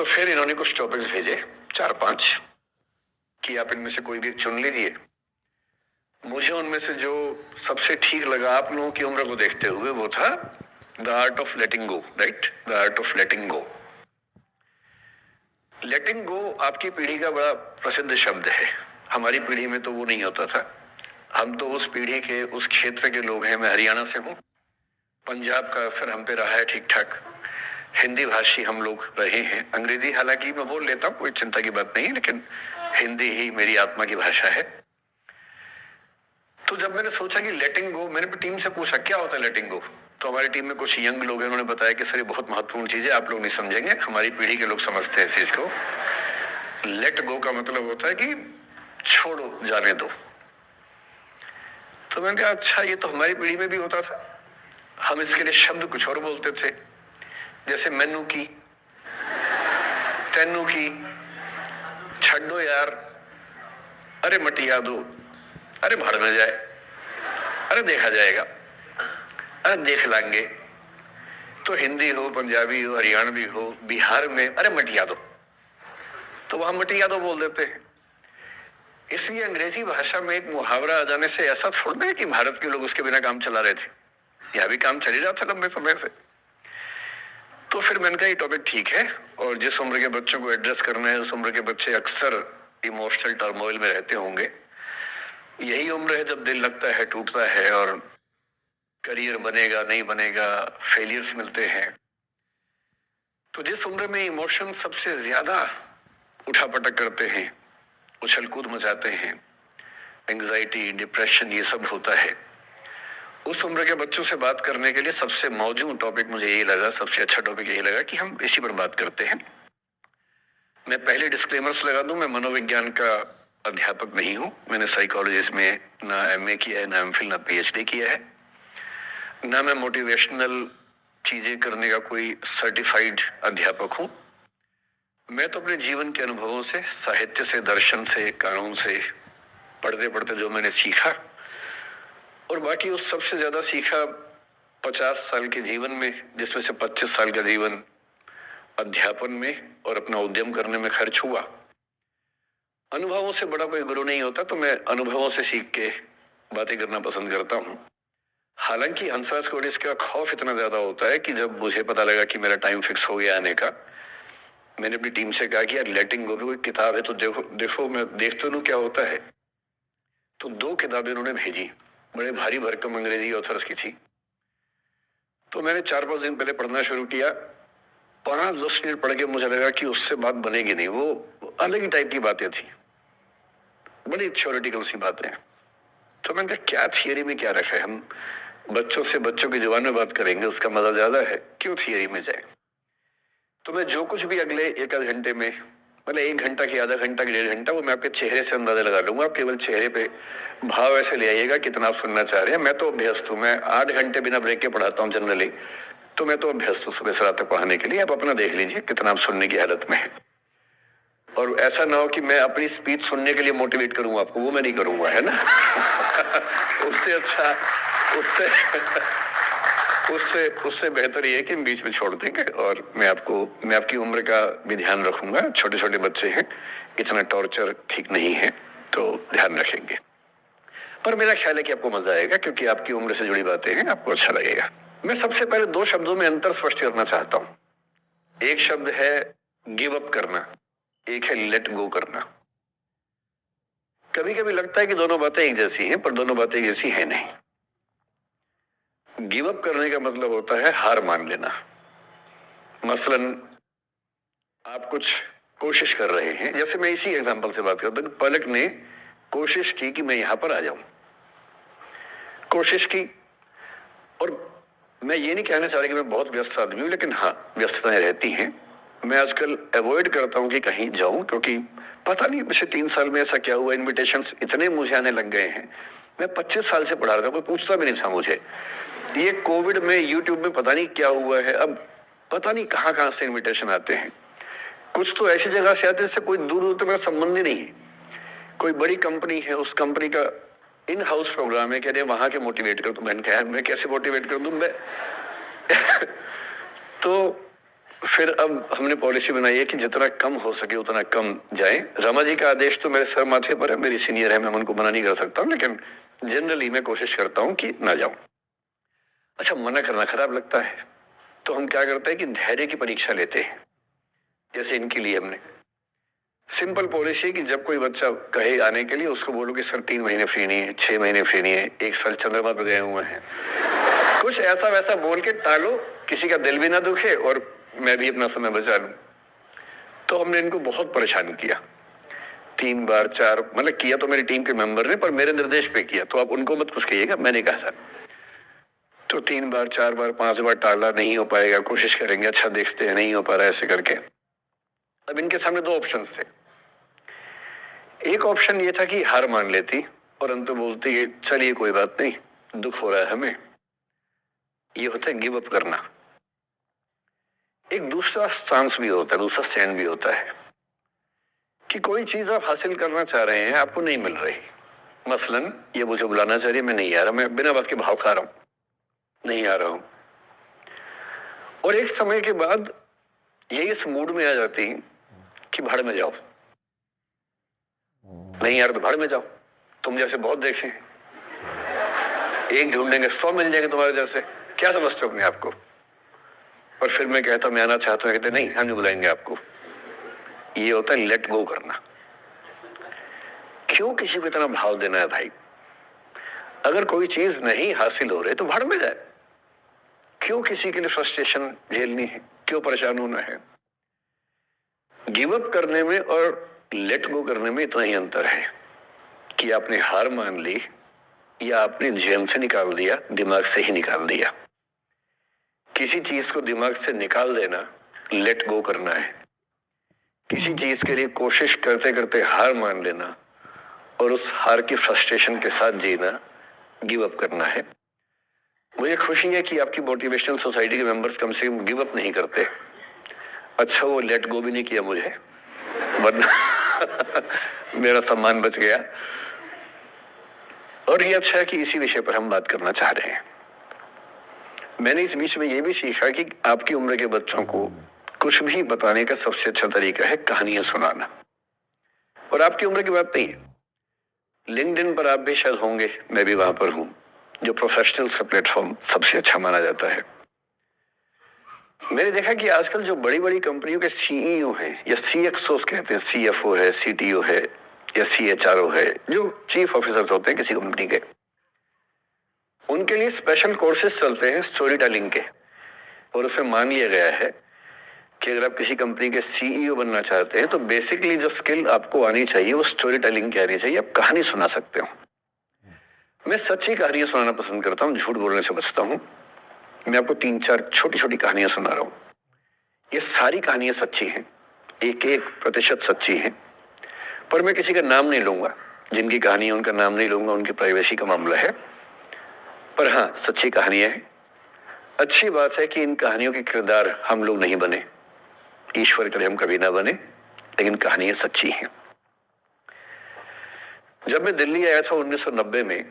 तो फिर इन्होंने कुछ टॉपिक्स भेजे, 4-5, कि आप इनमें से कोई भी चुन लीजिए। मुझे उनमें से जो सबसे ठीक लगा आप लोगों की उम्र को देखते हुए वो था the art of letting go, right, the art of letting go. Letting go आपकी पीढ़ी का बड़ा प्रसिद्ध शब्द है, हमारी पीढ़ी में तो वो नहीं होता था। हम तो उस पीढ़ी के उस क्षेत्र के लोग हैं, मैं हरियाणा से हूँ, पंजाब का असर हम पे रहा है ठीक ठाक, हिंदी भाषी हम लोग रहे हैं, अंग्रेजी हालांकि मैं बोल लेता हूँ, कोई चिंता की बात नहीं, लेकिन हिंदी ही मेरी आत्मा की भाषा है। तो जब मैंने सोचा कि लेटिंग गो, मैंने टीम से पूछा क्या होता है लेटिंग गो, तो हमारी टीम में कुछ यंग लोग हैं, उन्होंने बताया कि सर ये बहुत महत्वपूर्ण चीज है, आप लोग नहीं समझेंगे, हमारी पीढ़ी के लोग समझते हैं इस चीज को। लेट गो का मतलब होता है कि छोड़ो, जाने दो। तो मैंने कहा अच्छा, ये तो हमारी पीढ़ी में भी होता था, हम इसके लिए शब्द कुछ और बोलते थे, जैसे मैनू की, तेनू की, छड्डो यार, अरे मटिया दो, अरे भाड़ में जाए, अरे देखा जाएगा, अरे देख लाएंगे। तो हिंदी हो, पंजाबी हो, हरियाणवी हो, बिहार में अरे मटिया दो, तो वहां मटिया दो बोल देते हैं। इसलिए अंग्रेजी भाषा में एक मुहावरा आ जाने से ऐसा थोड़ा है कि भारत के लोग उसके बिना काम चला रहे थे, यह भी काम चल ही रहा था लंबे समय से। तो फिर मैंने कहा ये टॉपिक ठीक है, और जिस उम्र के बच्चों को एड्रेस करना है उस उम्र के बच्चे अक्सर इमोशनल टर्मोइल में रहते होंगे, यही उम्र है जब दिल लगता है, टूटता है, और करियर बनेगा नहीं बनेगा, फेलियर्स मिलते हैं। तो जिस उम्र में इमोशन सबसे ज्यादा उठापटक करते हैं, उछल कूद मचाते हैं, एंजाइटी, डिप्रेशन, ये सब होता है, उस उम्र के बच्चों से बात करने के लिए सबसे मौजूद टॉपिक मुझे यही लगा, सबसे अच्छा टॉपिक यही लगा कि हम इसी पर बात करते हैं। मैं पहले डिस्क्लेमर्स लगा दूं, मैं मनोविज्ञान का अध्यापक नहीं हूं, मैंने साइकोलॉजिस्ट में ना एमए किया है, ना एमफिल, ना पीएचडी किया है, ना मैं मोटिवेशनल चीजें करने का कोई सर्टिफाइड अध्यापक हूं। मैं तो अपने जीवन के अनुभवों से, साहित्य से, दर्शन से, कानून से, पढ़ते पढ़ते जो मैंने सीखा, और बाकी उस सबसे ज्यादा सीखा 50 साल के जीवन में, जिसमें से 25 साल का जीवन अध्यापन में और अपना उद्यम करने में खर्च हुआ। अनुभवों से बड़ा कोई गुरु नहीं होता, तो मैं अनुभवों से सीख के बातें करना पसंद करता हूं। हालांकि हंसराज कोडिस का खौफ इतना ज्यादा होता है कि जब मुझे पता लगा कि मेरा टाइम फिक्स हो गया आने का, मैंने अपनी टीम से कहा कि यार लेटिंग गो कोई किताब है तो देखो देखो, मैं देख तो लूं क्या होता है। तो 2 किताबें उन्होंने भेजी, बड़े भारी भरकम अंग्रेजी ऑथर्स की थी। तो मैंने 4-5 दिन पहले पढ़ना शुरू किया, 5-10 मिनट पढ़ के मुझे लगा कि उससे बात बनेगी नहीं, वो अलग ही टाइप की बातें थी, बड़ी थ्योरेटिकल सी बातें। तो मैंने कहा क्या थियरी में क्या रखा है, हम बच्चों से बच्चों की जुबान में बात करेंगे, उसका मजा ज्यादा है, क्यों थियरी में जाए। तो मैं जो कुछ भी अगले 1-आध घंटे में, मतलब 1 घंटा की, आधा घंटा की, 1.5 घंटा, वो मैं आपके चेहरे से अंदाजा लगा लूंगा, आप केवल चेहरे पे भाव ऐसे ले आइएगा कितना आप सुनना चाह रहे हैं। मैं तो अभ्यस्त हूँ, मैं 8 घंटे बिना ब्रेक के पढ़ाता हूँ जनरली, तो मैं तो अभ्यस्त हूँ सुबह से रात तक पढ़ाने के लिए। आप अपना देख लीजिए कितना आप सुनने की हालत में है, और ऐसा ना हो कि मैं अपनी स्पीच सुनने के लिए मोटिवेट करूंगा आपको, वो मैं नहीं करूंगा, है ना। उससे अच्छा, उससे बेहतर ये है कि बीच में छोड़ देंगे, और मैं आपकी उम्र का भी ध्यान रखूंगा, छोटे छोटे बच्चे हैं, इतना टॉर्चर ठीक नहीं है, तो ध्यान रखेंगे। पर मेरा ख्याल है कि आपको मजा आएगा, क्योंकि आपकी उम्र से जुड़ी बातें हैं, आपको अच्छा लगेगा। मैं सबसे पहले 2 शब्दों में अंतर स्पष्ट करना चाहता हूं। एक शब्द है गिव अप करना, एक है लेट गो करना। कभी कभी लगता है कि दोनों बातें एक जैसी हैं, पर दोनों बातें एक जैसी है नहीं। गिव अप करने का मतलब होता है हार मान लेना। मसलन आप कुछ कोशिश कर रहे हैं, जैसे मैं इसी एग्जांपल से बात करता हूं, पलक ने कोशिश की कि मैं यहां पर आ जाऊं, कोशिश की, और मैं ये नहीं कहना चाह रहा कि मैं बहुत व्यस्त आदमी हूं, लेकिन हाँ व्यस्तताएं रहती हैं। मैं आजकल अवॉइड करता हूं कि कहीं जाऊं, क्योंकि पता नहीं पिछले 3 साल में ऐसा क्या हुआ, इन्विटेशंस इतने मुझे आने लग गए हैं। मैं 25 साल से पढ़ा रहा था, कोई पूछता भी नहीं था मुझे। ये कोविड में यूट्यूब में पता नहीं क्या हुआ है, अब पता नहीं कहां कहां से इन्विटेशन आते हैं। कुछ तो ऐसी जगह से आते हैं जिससे कोई दूर दूर तक मेरा संबंध ही नहीं है। कोई बड़ी कंपनी है, उस कंपनी का इन हाउस प्रोग्राम है, कह रहे वहां के मोटिवेट कर दो। मैंने कहा मैं कैसे मोटिवेट कर दूं मैं। तो फिर अब हमने पॉलिसी बनाई है कि जितना कम हो सके उतना कम जाए। रमा जी का आदेश तो मेरे सर माथे पर है, मेरी सीनियर है, मैं उनको मना नहीं कर सकता हूँ, लेकिन जनरली मैं कोशिश करता हूँ कि ना जाऊं। अच्छा, मना करना खराब लगता है, तो हम क्या करते हैं कि धैर्य की परीक्षा लेते हैं। जैसे इनके लिए हमने सिंपल पॉलिसी कि जब कोई बच्चा कहे आने के लिए, उसको बोलो कि सर 3 महीने फ्री नहीं है, 6 महीने फ्री नहीं है, 1 साल चंद्रमा पर गए हुए हैं, कुछ ऐसा वैसा बोल के टालो, किसी का दिल भी ना दुखे और मैं भी अपना समय बचा लूं। तो हमने इनको बहुत परेशान किया, 3 बार 4, मतलब किया तो मेरी टीम के मेंबर ने, पर मेरे निर्देश पे किया, तो आप उनको मत कुछ कहिएगा, मैंने कहा सर। तो 3 बार 4 बार 5 बार टाला, नहीं हो पाएगा, कोशिश करेंगे, अच्छा देखते हैं, नहीं हो पा रहा है, ऐसे करके। अब इनके सामने 2 ऑप्शन थे। एक ऑप्शन ये था कि हार मान लेती और अंत बोलती है चलिए कोई बात नहीं, दुख हो रहा है हमें, ये होता है गिव अप करना। एक दूसरा स्टांस भी होता है, दूसरा स्टैंड भी होता है कि कोई चीज आप हासिल करना चाह रहे हैं, आपको नहीं मिल रही, मसलन ये मुझे बुलाना चाह रही है, मैं नहीं आ रहा, मैं बिना बात के भाव खा रहा हूं, नहीं आ रहा हूं, और एक समय के बाद ये इस मूड में आ जाती कि भाड़ में जाओ, नहीं यार तो भाड़ में जाओ, तुम जैसे बहुत देखे हैं, एक ढूंढेंगे 100 मिल जाएंगे तुम्हारे जैसे, क्या समझते हो अपने आप को। और फिर मैं कहता मैं आना चाहता हूँ, कहते नहीं हम नहीं बुलाएंगे आपको। ये होता है लेट गो करना। क्यों किसी को इतना भाव देना है भाई? अगर कोई चीज नहीं हासिल हो रही तो भाड़ में जाए, क्यों किसी के लिए फ्रस्ट्रेशन झेलनी है, क्यों परेशान होना है। गिव अप करने में और लेट गो करने में इतना ही अंतर है कि आपने हार मान ली या आपने जेल से निकाल दिया, दिमाग से ही निकाल दिया। किसी चीज को दिमाग से निकाल देना लेट गो करना है, किसी चीज के लिए कोशिश करते करते हार मान लेना और उस हार की फ्रस्ट्रेशन के साथ जीना गिव अप करना है। मुझे खुशी है कि आपकी मोटिवेशनल सोसाइटी के मेंबर्स कम से कम गिव अप नहीं करते। अच्छा वो लेट गो भी नहीं किया मुझे, वरना मेरा सम्मान बच गया। और ये अच्छा है कि इसी विषय पर हम बात करना चाह रहे हैं। मैंने इस बीच में ये भी सीखा कि आपकी उम्र के बच्चों को कुछ भी बताने का सबसे अच्छा तरीका है कहानियां सुनाना। और आपकी उम्र की बात नहीं है, लिंक्डइन पर आप भी शायद होंगे, मैं भी वहां पर हूं, जो प्रोफेशनल्स का प्लेटफॉर्म सबसे अच्छा माना जाता है। मैंने देखा कि आजकल जो बड़ी बड़ी कंपनियों के सीईओ हैं या सीएक्सओ कहते हैं, सीएफओ है, सीटीओ है या सीएचआरओ है, जो चीफ ऑफिसर्स होते हैं किसी कंपनी के, उनके लिए स्पेशल कोर्सेज चलते हैं स्टोरी टेलिंग के। और उसमें मान लिया गया है कि अगर आप किसी कंपनी के सीईओ बनना चाहते हैं तो बेसिकली जो स्किल आपको आनी चाहिए वो स्टोरी टेलिंग की आनी चाहिए, आप कहानी सुना सकते हो। मैं सच्ची कहानियां सुनाना पसंद करता हूँ, झूठ बोलने से बचता हूँ। मैं आपको 3-4 छोटी छोटी कहानियां सुना रहा हूँ। ये सारी कहानियां सच्ची हैं, 1-1% सच्ची हैं, पर मैं किसी का नाम नहीं लूंगा। जिनकी कहानी है उनका नाम नहीं लूंगा, उनकी प्राइवेसी का मामला है, पर हाँ सच्ची कहानियां हैं। अच्छी बात है कि इन कहानियों के किरदार हम लोग नहीं बने, ईश्वर करे हम कभी ना बने, लेकिन कहानियां सच्ची हैं। जब मैं दिल्ली आया था 1990 में,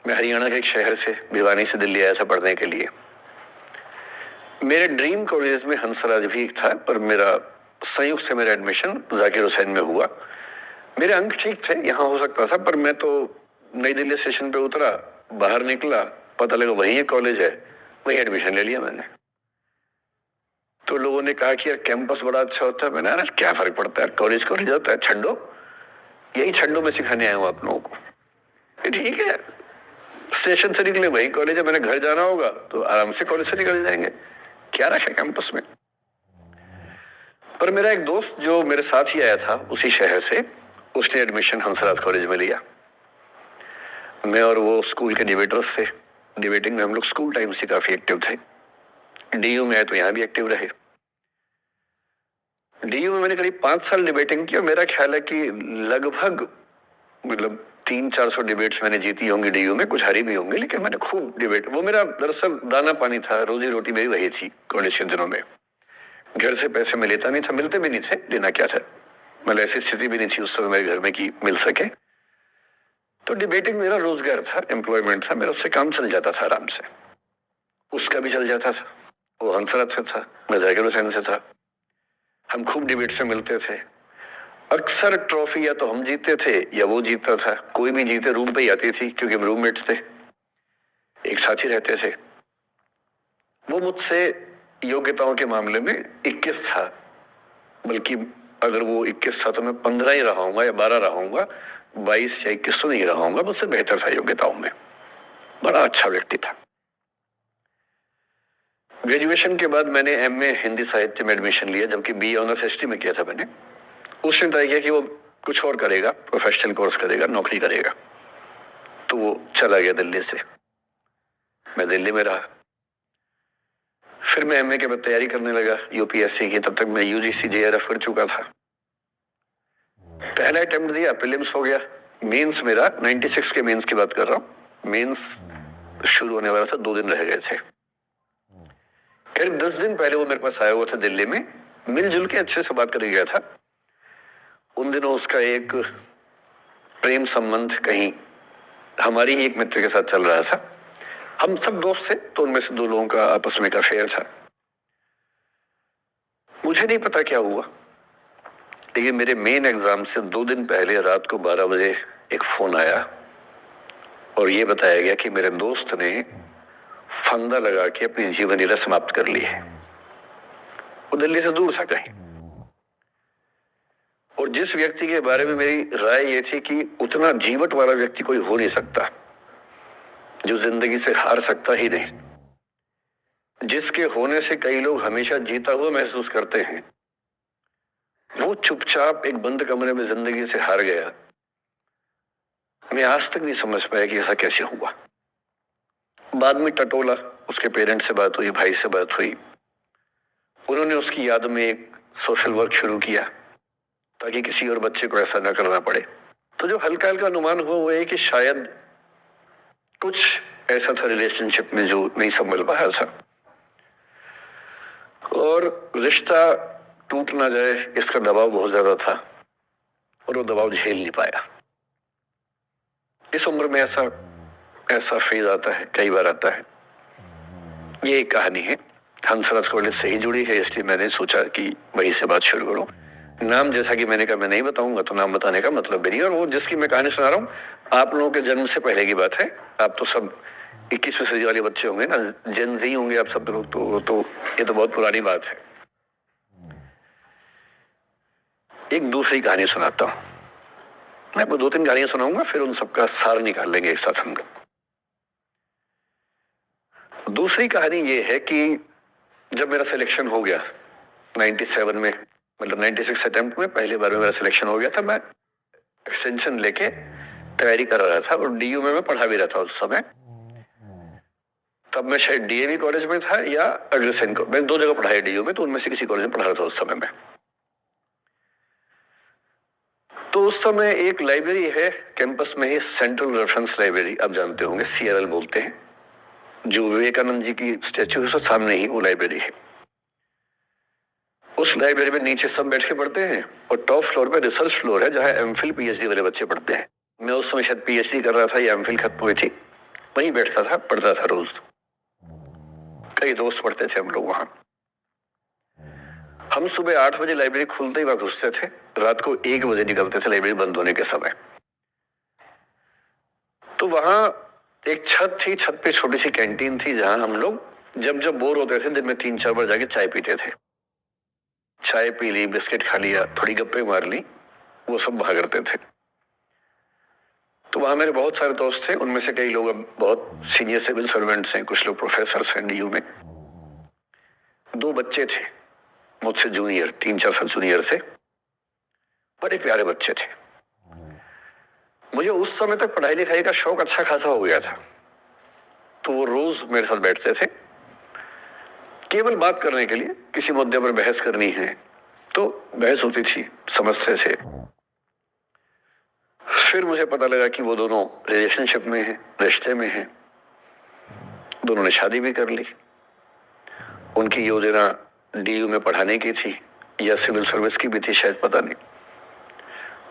मैं हरियाणा के एक शहर से, भिवानी से दिल्ली आया था पढ़ने के लिए। मेरे ड्रीम कॉलेज में हंसराज भी था, पर मेरा संयुक्त से मेरा एडमिशन जाकिर हुसैन में हुआ। मेरे अंक ठीक थे, यहाँ हो सकता था, पर मैं तो नई दिल्ली स्टेशन पे उतरा, बाहर निकला, पता लगा वही एक कॉलेज है, वही एडमिशन ले लिया मैंने। तो लोगों ने कहा कि यार कैंपस बड़ा अच्छा होता है। मैंने कहा क्या फर्क पड़ता है, कॉलेज कॉलेज होता है, छड्डो, यही छड्डो में सिखाने आया हूं आप लोगों को। ठीक है, स्टेशन से निकले वही कॉलेज है, मैंने घर जाना होगा तो आराम से कॉलेज से निकल जाएंगे, क्या रखा कैंपस में। पर मेरा एक दोस्त जो मेरे साथ ही आया था उसी शहर से, उसने एडमिशन हंसराज कॉलेज में लिया। मैं और वो स्कूल के डिबेटर्स थे, डिबेटिंग में हम लोग स्कूल टाइम से काफी एक्टिव थे। डीयू में आए तो यहाँ भी एक्टिव रहे। डीयू में मैंने करीब 5 साल डिबेटिंग की और मेरा ख्याल है कि लगभग मतलब 300-400 डिबेट्स मैंने जीती होंगी डीयू में, कुछ हारी भी होंगी, लेकिन मैंने खूब डिबेट, वो मेरा दरअसल दाना पानी था, रोजी रोटी मेरी वही थी कॉलेज के दिनों में। घर से पैसे मैं लेता नहीं था, मिलते भी नहीं थे, लेना क्या था, मतलब ऐसी स्थिति भी नहीं थी उस समय मेरे घर में कि मिल सके। तो डिबेटिंग मेरा रोजगार था, एम्प्लॉयमेंट था मेरा, उससे काम चल जाता था आराम से, उसका भी चल जाता था वो हंसराज से था, मैं जाकिर हुसैन से था। हम खूब डिबेट्स में मिलते थे। अक्सर ट्रॉफी या तो हम जीतते थे या वो जीतता था, कोई भी जीते रूम पे ही आती थी क्योंकि हम रूममेट्स थे, एक साथ ही रहते थे। वो मुझसे योग्यताओं के मामले में 21 था, बल्कि अगर वो 21 था तो मैं 15 ही रहा हूंगा या 12 रहा हूंगा, 22 या 21 तो नहीं रहा हूंगा, मुझसे बेहतर था योग्यताओं में। बड़ा अच्छा व्यक्ति था। ग्रेजुएशन के बाद मैंने एमए हिंदी साहित्य में एडमिशन लिया, जबकि बीए ऑनर्स हिस्ट्री में किया था मैंने। उसने तय किया कि वो कुछ और करेगा, प्रोफेशनल कोर्स करेगा, नौकरी करेगा, तो वो चला गया दिल्ली से। मैं दिल्ली में रहा। फिर मैं एमए के बाद तैयारी करने लगा यूपीएससी की। तब तक मैं यूजीसी जेआरएफ कर चुका था। पहला अटेम्प्ट दिया, प्रीलिम्स हो गया। मेंस मेरा 96 के मेंस की बात कर रहा हूँ, मेंस शुरू होने वाला था, 2 दिन रह गए थे। करीब 10 दिन पहले वो मेरे पास आया हुआ था दिल्ली में, मिलजुल के अच्छे से बात करके गया था। उन दिनों उसका एक प्रेम संबंध कहीं हमारी ही एक मित्र के साथ चल रहा था। हम सब दोस्त थे, तो उनमें से 2 लोगों का आपस में एक अफेयर था। मुझे नहीं पता क्या हुआ, लेकिन मेरे मेन एग्जाम से 2 दिन पहले रात को 12 बजे एक फोन आया और ये बताया गया कि मेरे दोस्त ने फंदा लगा के अपनी जीवन लीला समाप्त कर ली है। वो दिल्ली से दूर था कहीं, और जिस व्यक्ति के बारे में मेरी राय ये थी कि उतना जीवट वाला व्यक्ति कोई हो नहीं सकता, जो जिंदगी से हार सकता ही नहीं, जिसके होने से कई लोग हमेशा जीता हुआ महसूस करते हैं, वो चुपचाप एक बंद कमरे में जिंदगी से हार गया। मैं आज तक नहीं समझ पाया कि ऐसा कैसे हुआ। बाद में टटोला, उसके पेरेंट्स से बात हुई, भाई से बात हुई। उन्होंने उसकी याद में एक सोशल वर्क शुरू किया ताकि किसी और बच्चे को ऐसा ना करना पड़े। तो जो हल्का हल्का अनुमान हुआ वो है कि शायद कुछ ऐसा था रिलेशनशिप में जो नहीं संभल पाया था, और रिश्ता टूट ना जाए इसका दबाव बहुत ज्यादा था, और वो दबाव झेल नहीं पाया। इस उम्र में ऐसा फेज आता है, कई बार आता है। ये एक कहानी है, हंसराज कॉलेज से ही जुड़ी है, इसलिए मैंने सोचा कि वहीं से बात शुरू करूं। नाम जैसा कि मैंने कहा मैं नहीं बताऊंगा, तो नाम बताने का मतलब भी नहीं। और वो जिसकी मैं कहानी सुना रहा हूँ, आप लोगों के जन्म से पहले की बात है। आप तो सब 21वीं सदी वाले बच्चे होंगे ना, जेन जी होंगे आप सब लोग, तो ये तो बहुत पुरानी बात है। एक दूसरी कहानी सुनाता हूँ। मैं आपको 2-3 कहानियां सुनाऊंगा, फिर उन सबका सार निकाल लेंगे एक साथ हम लोग। दूसरी कहानी ये है कि जब मेरा सिलेक्शन हो गया 97 में, मतलब 96 अटेम्प्ट में पहली बार में मेरा सिलेक्शन हो गया था, मैं एक्सटेंशन लेके तैयारी कर रहा था, और डीयू में मैं पढ़ा भी रहा था उस समय। तब मैं शायद डीएवी कॉलेज में था या अग्रसेन को, मैं 2 जगह पढ़ा है डीयू में, तो उनमें से किसी कॉलेज में पढ़ा रहा था उस समय में। तो उस समय एक लाइब्रेरी है कैंपस में ही, सेंट्रल रेफरेंस लाइब्रेरी, आप जानते होंगे, सीआरएल बोलते हैं। जो विवेकानंद जी की स्टैच्यू है सामने ही वो लाइब्रेरी है। उस लाइब्रेरी में नीचे सब बैठ के पढ़ते हैं, और टॉप फ्लोर पे रिसर्च फ्लोर है जहां एमफिल पीएचडी वाले बच्चे पढ़ते हैं। मैं उस समय शायद पीएचडी कर रहा था या एमफिल खत्म हुई थी, वहीं बैठता था, पढ़ता था रोज। कई दोस्त पढ़ते थे हम लोग वहां। हम सुबह 8 बजे लाइब्रेरी खुलते ही वहां घुसते थे, रात को 1 बजे निकलते थे लाइब्रेरी बंद होने के समय। तो वहां एक छत थी, छत पे छोटी सी कैंटीन थी जहां हम लोग जब जब बोर होते थे दिन में 3-4 बार जाके चाय पीते थे। चाय पी ली, बिस्किट खा लिया, थोड़ी गप्पे मार ली, वो सब वहां करते थे। तो वहां मेरे बहुत सारे दोस्त थे, उनमें से कई लोग अब बहुत सीनियर सिविल सर्वेंट्स हैं, कुछ लोग प्रोफेसर हैं डीयू में। 2 बच्चे थे मुझसे जूनियर, 3-4 साल जूनियर थे, बड़े प्यारे बच्चे थे। मुझे उस समय तक पढ़ाई लिखाई का शौक अच्छा खासा हो गया था, तो वो रोज मेरे साथ बैठते थे केवल बात करने के लिए। किसी मुद्दे पर बहस करनी है तो बहस होती थी, समझते थे। फिर मुझे पता लगा कि वो दोनों रिलेशनशिप में हैं, रिश्ते में हैं। दोनों ने शादी भी कर ली। उनकी योजना डीयू में पढ़ाने की थी या सिविल सर्विस की भी थी, शायद, पता नहीं।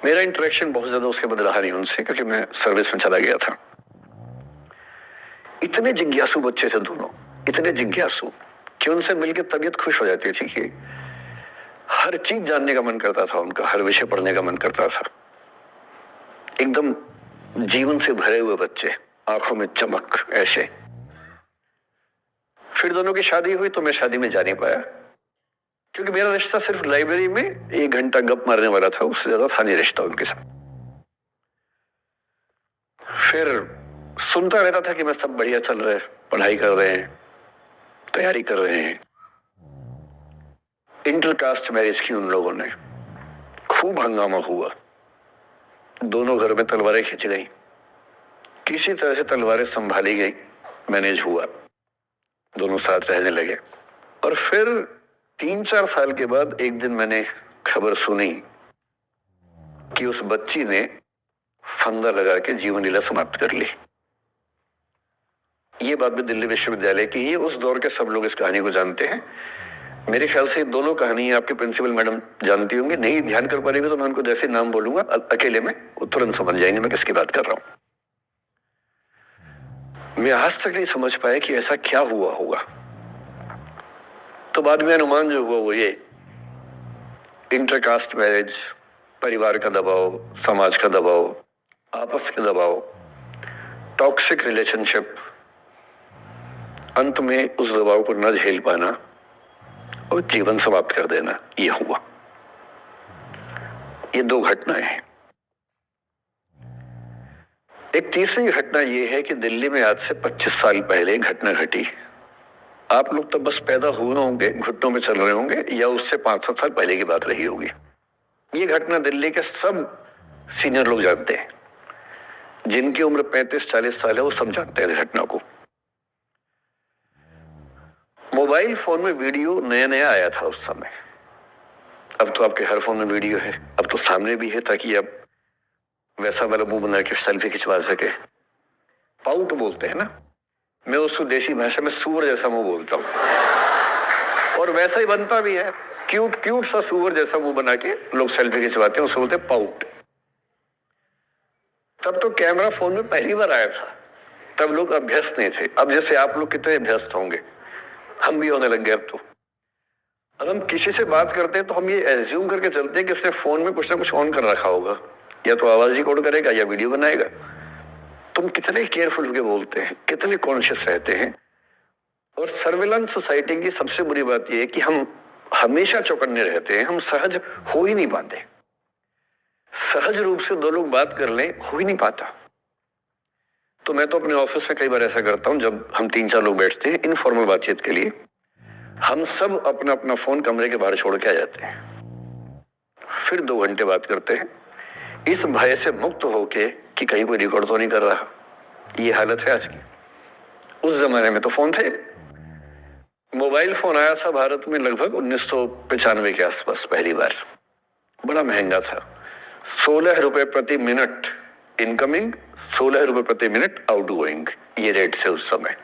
मेरा इंटरेक्शन बहुत ज्यादा उसके बाद रहा नहीं उनसे, क्योंकि मैं सर्विस में चला गया था। इतने जिज्ञासु बच्चे थे दोनों, इतने जिज्ञासु कि उनसे मिलकर तबीयत खुश हो जाती थी कि हर चीज जानने का मन करता था उनका, हर विषय पढ़ने का मन करता था। एकदम जीवन से भरे हुए बच्चे, आंखों में चमक ऐसे। फिर दोनों की शादी हुई तो मैं शादी में जा नहीं पाया, क्योंकि मेरा रिश्ता सिर्फ लाइब्रेरी में 1 घंटा गप मारने वाला था, उससे ज्यादा था नहीं रिश्ता उनके साथ। फिर सुनता रहता था कि मैं सब बढ़िया चल रहा है, पढ़ाई कर रहे हैं, तैयारी कर रहे हैं। इंटरकास्ट मैरिज की उन लोगों ने, खूब हंगामा हुआ, दोनों घर में तलवारें खींच गई, किसी तरह से तलवारें संभाली गई, मैनेज हुआ, दोनों साथ रहने लगे। और फिर 3-4 साल के बाद एक दिन मैंने खबर सुनी कि उस बच्ची ने फंदा लगा के जीवन लीला समाप्त कर ली। ये बात भी दिल्ली विश्वविद्यालय की ही, उस दौर के सब लोग इस कहानी को जानते हैं। मेरे ख्याल से दोनों कहानी आपके प्रिंसिपल मैडम जानती होंगी, नहीं ध्यान कर पा रही तो मैं उनको जैसे नाम बोलूंगा अकेले में तुरंत समझ जाएंगे मैं किसकी बात कर रहा हूं। मैं आज तक नहीं समझ पाया कि ऐसा क्या हुआ होगा। तो बाद में अनुमान जो हुआ वो ये, इंटरकास्ट मैरिज, परिवार का दबाव, समाज का दबाव, आपस के दबाव, टॉक्सिक रिलेशनशिप, अंत में उस दबाव को न झेल पाना और जीवन समाप्त कर देना, ये हुआ। ये 2 घटनाएं हैं। एक तीसरी घटना यह है कि दिल्ली में आज से 25 साल पहले घटना घटी। आप लोग तो बस पैदा हुए होंगे, घुटनों में चल रहे होंगे, या उससे 5-7 साल पहले की बात रही होगी। ये घटना दिल्ली के सब सीनियर लोग जानते हैं, जिनकी उम्र 35-40 साल है वो सब जानते हैं इस घटना को। मोबाइल फोन में वीडियो नया नया आया था उस समय। अब तो आपके हर फोन में वीडियो है, अब तो सामने भी है, ताकि आप वैसा वाला मुंह बना के सेल्फी खिंचवा सके। पाउट बोलते हैं ना, मैं उसको देसी भाषा में सूअर जैसा मुंह बोलता हूं, और वैसा ही बनता भी है, क्यूट क्यूट सा सूअर जैसा मुंह बना के लोग सेल्फी खिंचवाते हैं, उसको बोलते हैं पाउट। तब तो कैमरा फोन में पहली बार आया था, तब लोग अभ्यस्त नहीं थे। अब जैसे आप लोग कितने अभ्यस्त होंगे, हम भी होने लग गए। अब हम किसी से बात करते हैं तो हम ये एज्यूम करके चलते हैं कि उसने फोन में कुछ ना कुछ ऑन कर रखा होगा, या तो आवाज रिकॉर्ड करेगा या वीडियो बनाएगा। तुम कितने केयरफुल होकर बोलते हैं, कितने कॉन्शियस रहते हैं। और सर्विलांस सोसाइटी की सबसे बुरी बात यह है कि हम हमेशा चौकन्ने रहते हैं, हम सहज हो ही नहीं पाते। सहज रूप से 2 लोग बात कर लें, हो ही नहीं पाता। तो मैं तो अपने ऑफिस में कई बार ऐसा करता हूं, जब हम 3-4 लोग बैठते हैं इनफॉर्मल बातचीत के लिए, हम सब अपना अपना फोन कमरे के बाहर छोड़ के आ जाते हैं, फिर 2 घंटे बात करते हैं, इस भय से मुक्त होके कि कहीं कोई रिकॉर्ड तो नहीं कर रहा। ये हालत है आज की। उस जमाने में तो फोन थे, मोबाइल फोन आया था भारत में लगभग 1995 के आसपास पहली बार, बड़ा महंगा था, 16 रुपए प्रति मिनट इनकमिंग, 16 रुपए प्रति मिनट आउटगोइंग, ये रेट से उस समय।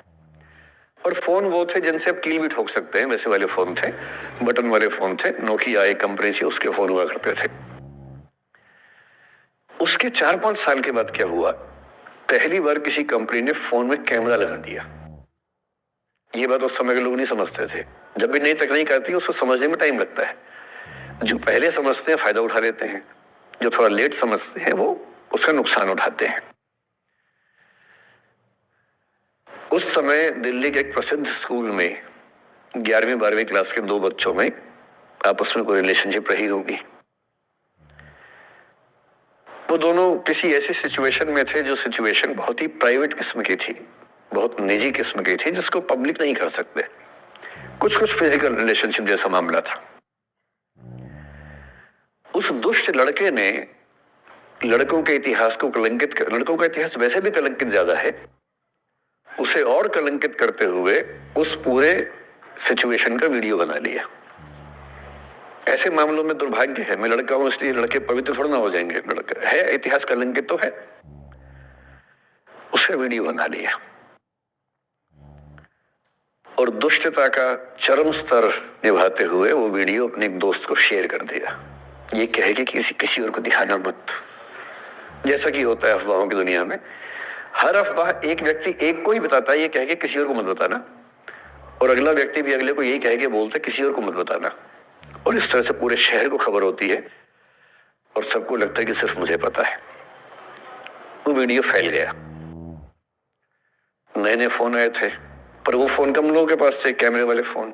और फोन वो थे जिनसे आप कील भी ठोक सकते हैं, वैसे वाले फोन थे, बटन वाले फोन थे, नोकिया एक कंपनी थी, उसके फोन हुआ करते थे। उसके 4-5 साल के बाद क्या हुआ, पहली बार किसी कंपनी ने फोन में कैमरा लगा दिया। ये बात उस समय के लोग नहीं समझते थे। जब भी नई तकनीक आती है उसको समझने में टाइम लगता है। जो पहले समझते हैं फायदा उठा लेते हैं, जो थोड़ा लेट समझते हैं वो उसका नुकसान उठाते हैं। उस समय दिल्ली के एक प्रसिद्ध स्कूल में 11वीं-12वीं क्लास के 2 बच्चों में आपस में कोई रिलेशनशिप रही होगी। वो दोनों किसी ऐसी सिचुएशन में थे जो सिचुएशन बहुत ही प्राइवेट किस्म की थी, बहुत निजी किस्म की थी, जिसको पब्लिक नहीं कर सकते। कुछ फिजिकल रिलेशनशिप जैसा मामला था। उस दुष्ट लड़के ने लड़कों के इतिहास को कलंकित कर, लड़कों का इतिहास वैसे भी कलंकित ज्यादा है, उसे और कलंकित करते हुए उस पूरे सिचुएशन का वीडियो बना लिया। ऐसे मामलों में दुर्भाग्य है, मैं लड़का हूं इसलिए लड़के पवित्र थोड़ा ना हो जाएंगे। लड़का है, इतिहास कलंकित तो है, उसे वीडियो बना लिया और दुष्टता का चरम स्तर निभाते हुए वो वीडियो अपने एक दोस्त को शेयर कर दिया। ये कहे कि किसी और को दिखाना मत, जैसा कि होता है अफवाहों की दुनिया में। हर अफवाह एक व्यक्ति एक को ही बताता है, ये कह के किसी और को मत बताना, और अगला व्यक्ति भी अगले को यही कह के बोलता है किसी और को मत बताना, और इस तरह से पूरे शहर को खबर होती है और सबको लगता है कि सिर्फ मुझे पता है। वो वीडियो फैल गया, नए नए फोन आए थे, पर वो फोन कम लोगों के पास थे, कैमरे वाले फोन।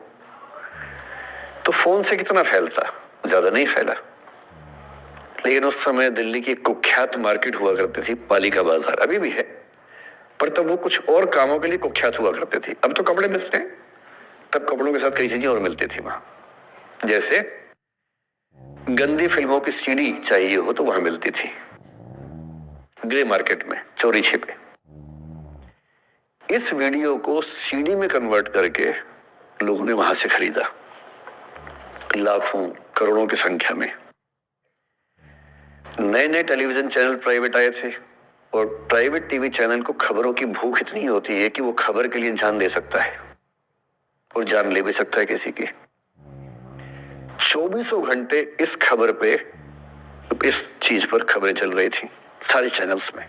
तो फोन से कितना फैलता, ज्यादा नहीं फैला। लेकिन उस समय दिल्ली की कुख्यात मार्केट हुआ करती थी पालिका बाजार, अभी भी है, पर तब वो कुछ और कामों के लिए कुख्यात हुआ करते थे। अब तो कपड़े मिलते हैं, तब कपड़ों के साथ कई चीजें और मिलती थी वहां। जैसे गंदी फिल्मों की सीडी चाहिए हो तो वहां मिलती थी, ग्रे मार्केट में, चोरी छिपे। इस वीडियो को सीडी में कन्वर्ट करके लोगों ने वहां से खरीदा, लाखों करोड़ों की संख्या में। नए नए टेलीविजन चैनल प्राइवेट आए थे, और प्राइवेट टीवी चैनल को खबरों की भूख इतनी होती है कि वो खबर के लिए जान दे सकता है और जान ले भी सकता है किसी की। 24 घंटे इस खबर पे, इस चीज पर खबरें चल रही थी सारे चैनल्स में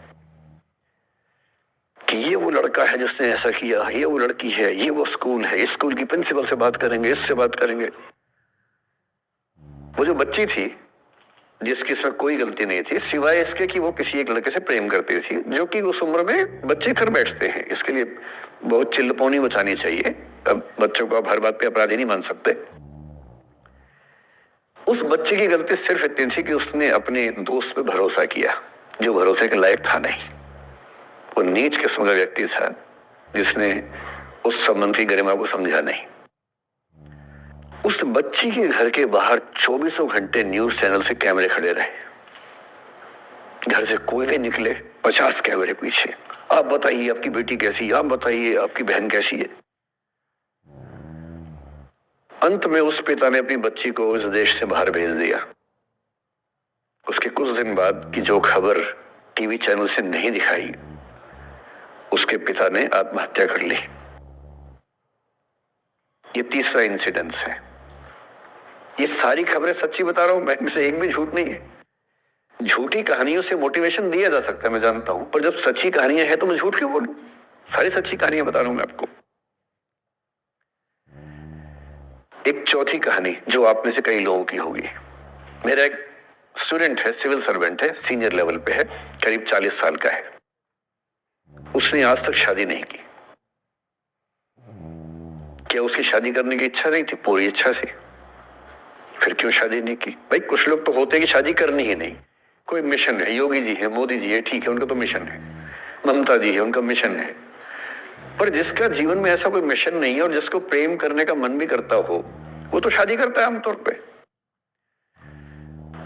कि ये वो लड़का है जिसने ऐसा किया, ये वो लड़की है, ये वो स्कूल है, इस स्कूल की प्रिंसिपल से बात करेंगे, इससे बात करेंगे। वो जो बच्ची थी जिसकी इसमें कोई गलती नहीं थी सिवाय इसके कि वो किसी एक लड़के से प्रेम करती थी, जो कि उस उम्र में बच्चे कर बैठते हैं, इसके लिए बहुत चिल्लपौनी मचानी चाहिए। अब बच्चों को आप हर बात पे अपराधी नहीं मान सकते। उस बच्चे की गलती सिर्फ इतनी थी कि उसने अपने दोस्त पे भरोसा किया जो भरोसे के लायक था नहीं। वो नीच किस्म का व्यक्ति था जिसने उस संबंध की गरिमा को समझा नहीं। उस बच्ची के घर के बाहर 24 घंटे न्यूज चैनल से कैमरे खड़े रहे, घर से कोई नहीं निकले, 50 कैमरे पीछे। आप बताइए आपकी बेटी कैसी है, आप बताइए आपकी बहन कैसी है। अंत में उस पिता ने अपनी बच्ची को इस देश से बाहर भेज दिया। उसके कुछ दिन बाद की जो खबर टीवी चैनल से नहीं दिखाई, उसके पिता ने आत्महत्या कर ली। ये तीसरा इंसिडेंस है। ये सारी खबरें सच्ची बता रहा हूं मैं, इनमें से एक भी झूठ नहीं है। झूठी कहानियों से मोटिवेशन दिया जा सकता है मैं जानता हूं, पर जब सच्ची कहानियां हैं तो मैं झूठ क्यों बोलूं? सारी सच्ची कहानियां बता रहा हूं मैं आपको। एक चौथी कहानी जो आप में से कई लोगों की होगी। मेरा एक स्टूडेंट है, सिविल सर्वेंट है, सीनियर लेवल पे है, करीब 40 साल का है। उसने आज तक शादी नहीं की। क्या उसकी शादी करने की इच्छा नहीं थी? पूरी इच्छा थी। फिर क्यों शादी नहीं की? भाई कुछ लोग तो होते हैं कि शादी करनी ही नहीं, कोई मिशन है। योगी जी है, मोदी जी है, ठीक है, उनका तो मिशन है। ममता जी है, उनका मिशन है। पर जिसका जीवन में ऐसा कोई मिशन नहीं है और जिसको प्रेम करने का मन भी करता हो, वो तो शादी करता है आमतौर पे।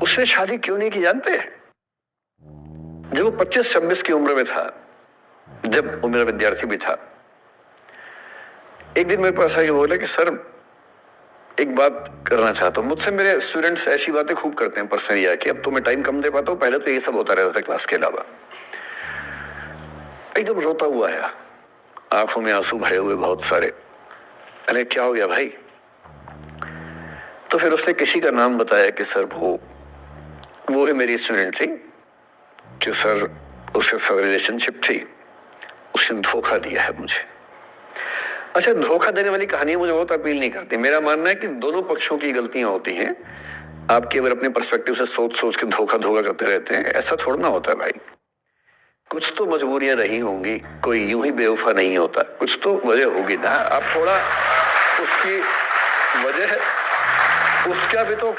उसने शादी क्यों नहीं की जानते हैं? जब वो 25-26 की उम्र में था, जब वो मेरा विद्यार्थी भी था, एक दिन मेरे पास आके बोला कि सर एक बात करना चाहता हूँ। मुझसे मेरे स्टूडेंट्स ऐसी बातें खूब करते हैं पर्सनली आके, अब तो मैं टाइम कम दे पाता हूँ, पहले तो ये सब होता रहता था क्लास के अलावा। एकदम रोता हुआ आया, आंखों में आंसू भरे हुए बहुत सारे। अरे क्या हो गया भाई? तो फिर उसने किसी का नाम बताया कि सर वो है मेरी स्टूडेंट थी कि सर उसके साथ रिलेशनशिप थी, उसने धोखा दिया है मुझे। अच्छा, धोखा देने वाली कहानियां मुझे बहुत अपील नहीं करती। मेरा मानना है कि दोनों पक्षों की गलतियां होती हैं। आप केवल अपने पर्सपेक्टिव से सोच के धोखा करते रहते हैं, ऐसा थोड़ा ना होता है भाई। कुछ तो मजबूरियां रही होंगी, कोई यूं ही बेवफा नहीं होता, कुछ तो वजह होगी ना। आप थोड़ा उसकी वजह, उसका भी तो,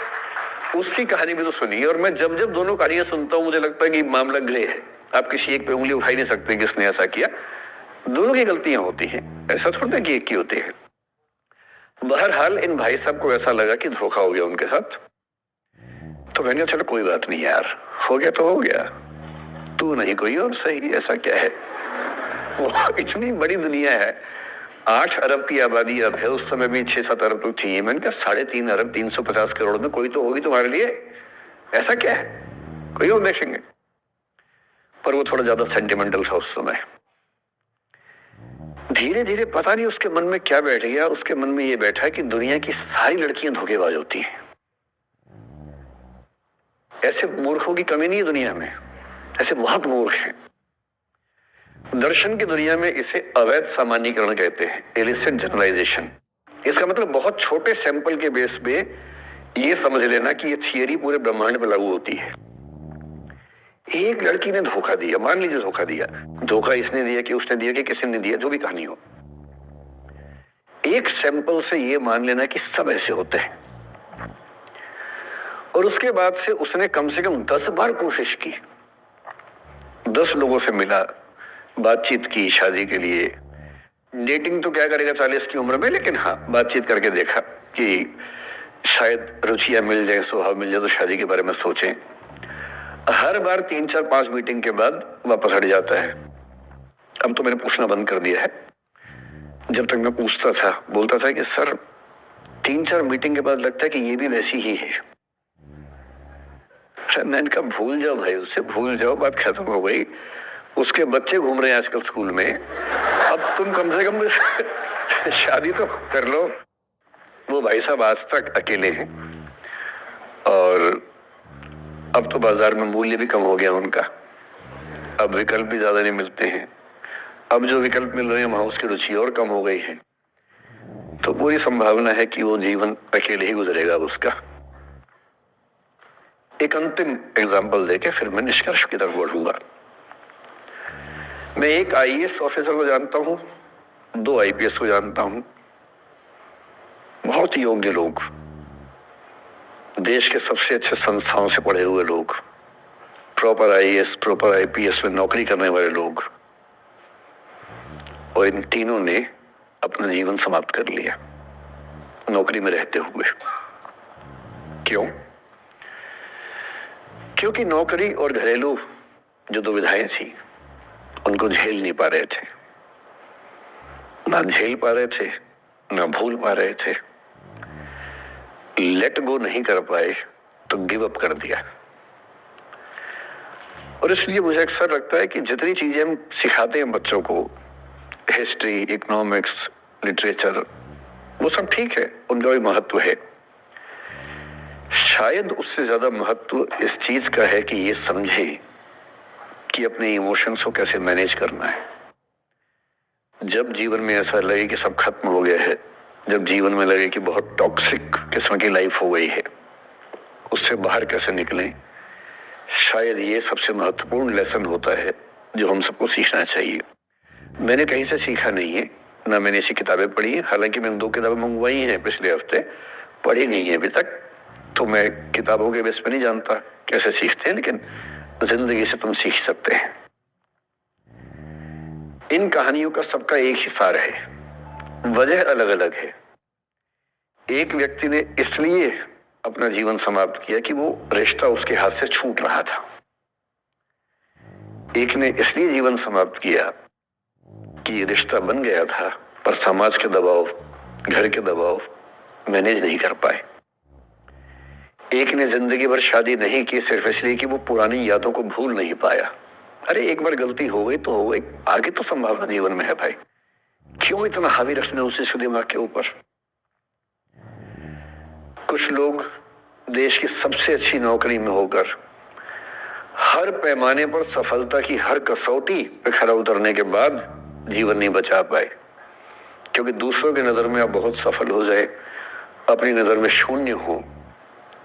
उसकी कहानी भी तो सुनिए। और मैं जब जब दोनों कहानियां सुनता हूं मुझे लगता है कि मामला ग्रे है। आप किसी एक पे उंगली उठा ही नहीं सकते किसने ऐसा किया। दोनों की गलतियां होती हैं, ऐसा थोड़ा कि एक की होती है। बहरहाल इन भाई साहब को ऐसा लगा कि धोखा हो गया उनके साथ, तो मैंने कहा चलो कोई बात नहीं यार, हो गया तो हो गया, तू नहीं कोई और सही, ऐसा क्या है। वो इतनी बड़ी दुनिया है, 8 अरब की आबादी अब है, उस समय भी 6-7 अरब तो थी। मैंने कहा 3.5 अरब 350 करोड़ में कोई तो होगी तुम्हारे लिए, ऐसा क्या है, कोई और देखेंगे। पर वो थोड़ा ज्यादा सेंटिमेंटल था उस समय। धीरे धीरे पता नहीं उसके मन में क्या बैठ गया, उसके मन में ये बैठा कि दुनिया की सारी लड़कियां धोखेबाज होती हैं। ऐसे मूर्खों की कमी नहीं है दुनिया में, ऐसे बहुत मूर्ख हैं। दर्शन की दुनिया में इसे अवैध सामान्यीकरण कहते हैं, इलिसिट जनरलाइजेशन। इसका मतलब बहुत छोटे सैंपल के बेस पे ये समझ लेना कि ये थियरी पूरे ब्रह्मांड पे लागू होती है। एक लड़की ने धोखा दिया, मान लीजिए धोखा दिया, धोखा इसने दिया कि उसने दिया कि किसी ने दिया, जो भी कहानी हो, एक सैंपल से ये मान लेना कि सब ऐसे होते हैं। और उसके बाद से उसने कम से कम 10 बार कोशिश की, 10 लोगों से मिला, बातचीत की शादी के लिए। डेटिंग तो क्या करेगा 40 की उम्र में, लेकिन हाँ बातचीत करके देखा कि शायद रुचियां मिल जाए, स्वभाव मिल जाए, तो शादी के बारे में सोचें। हर बार 3, 4, 5 मीटिंग के बाद वापस हट जाता है। अब तो मैंने पूछना बंद कर दिया है। जब तक मैं पूछता था, बोलता था कि सर 3, 4 मीटिंग के बाद लगता है कि ये भी वैसी ही है। मैंने कहा भूल जाओ भाई, उससे भूल जाओ, बात खत्म हो गई। उसके बच्चे घूम रहे हैं आजकल स्कूल में, अब तुम कम से कम शादी तो कर लो। वो भाई साहब आज तक अकेले हैं और अब तो बाजार में मूल्य भी कम हो गया उनका, अब विकल्प भी ज्यादा नहीं मिलते हैं। अब जो विकल्प मिल रहे हैं वहां उसकी रुचि और कम हो गई है, तो पूरी संभावना है कि वो जीवन अकेले ही गुजरेगा उसका। एक अंतिम एग्जाम्पल देके फिर मैं निष्कर्ष की तरफ बढ़ूंगा। मैं एक आईएएस ऑफिसर को जानता हूं, 2 आईपीएस को जानता हूं, बहुत योग्य लोग, देश के सबसे अच्छे संस्थाओं से पढ़े हुए लोग, प्रॉपर आईएएस प्रॉपर आईपीएस में नौकरी करने वाले लोग, और इन तीनों ने अपना जीवन समाप्त कर लिया नौकरी में रहते हुए। क्यों? क्योंकि नौकरी और घरेलू जो दुविधाएं थी उनको झेल नहीं पा रहे थे, ना झेल पा रहे थे, ना भूल पा रहे थे, लेट गो नहीं कर पाए तो गिव अप कर दिया। और इसलिए मुझे अक्सर लगता है कि जितनी चीजें हम सिखाते हैं बच्चों को, हिस्ट्री, इकोनॉमिक्स, लिटरेचर, वो सब ठीक है, उनका भी महत्व है। शायद उससे ज्यादा महत्व इस चीज का है कि ये समझे कि अपने इमोशंस को कैसे मैनेज करना है। जब जीवन में ऐसा लगे कि सब खत्म हो गया है, जब जीवन में लगे कि बहुत टॉक्सिक किस्म की लाइफ हो गई है, उससे बाहर कैसे निकलें, शायद ये सबसे महत्वपूर्ण लेसन होता है जो हम सबको सीखना चाहिए। मैंने कहीं से सीखा नहीं है, ना मैंने ऐसी किताबें पढ़ी हैं, हालांकि मैंने 2 किताबें मंगवाई हैं पिछले हफ्ते, पढ़ी नहीं है अभी तक, तो मैं किताबों के बेस पे नहीं जानता कैसे सीखते हैं, लेकिन जिंदगी से तुम सीख सकते हैं। इन कहानियों का सबका एक ही सार है, वजह अलग अलग है। एक व्यक्ति ने इसलिए अपना जीवन समाप्त किया कि वो रिश्ता उसके हाथ से छूट रहा था, एक ने इसलिए जीवन समाप्त किया कि रिश्ता बन गया था पर समाज के दबाव, घर के दबाव मैनेज नहीं कर पाए। एक ने जिंदगी भर शादी नहीं की सिर्फ इसलिए कि वो पुरानी यादों को भूल नहीं पाया। अरे एक बार गलती हो गई तो हो गई, आगे तो संभावना जीवन में है भाई, क्यों इतना हावी रखना उसी दिमाग के ऊपर। कुछ लोग देश की सबसे अच्छी नौकरी में होकर हर पैमाने पर सफलता की हर कसौटी पे खरा उतरने के बाद जीवन नहीं बचा पाए, क्योंकि दूसरों की नजर में आप बहुत सफल हो जाए, अपनी नजर में शून्य हो,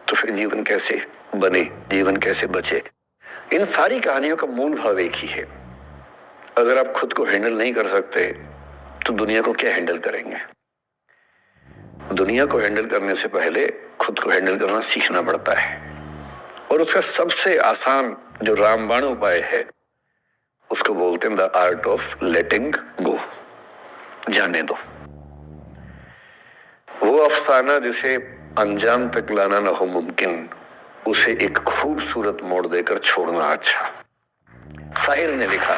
तो फिर जीवन कैसे बने, जीवन कैसे बचे। इन सारी कहानियों का मूल भाव एक ही है, अगर आप खुद को हैंडल नहीं कर सकते तो दुनिया को क्या हैंडल करेंगे। दुनिया को हैंडल करने से पहले खुद को हैंडल करना सीखना पड़ता है, और उसका सबसे आसान जो रामबाण उपाय है उसको बोलते हैं द आर्ट ऑफ लेटिंग गो, जाने दो। वो अफसाना जिसे अंजाम तक लाना ना हो मुमकिन, उसे एक खूबसूरत मोड़ देकर छोड़ना अच्छा। साहिर ने लिखा,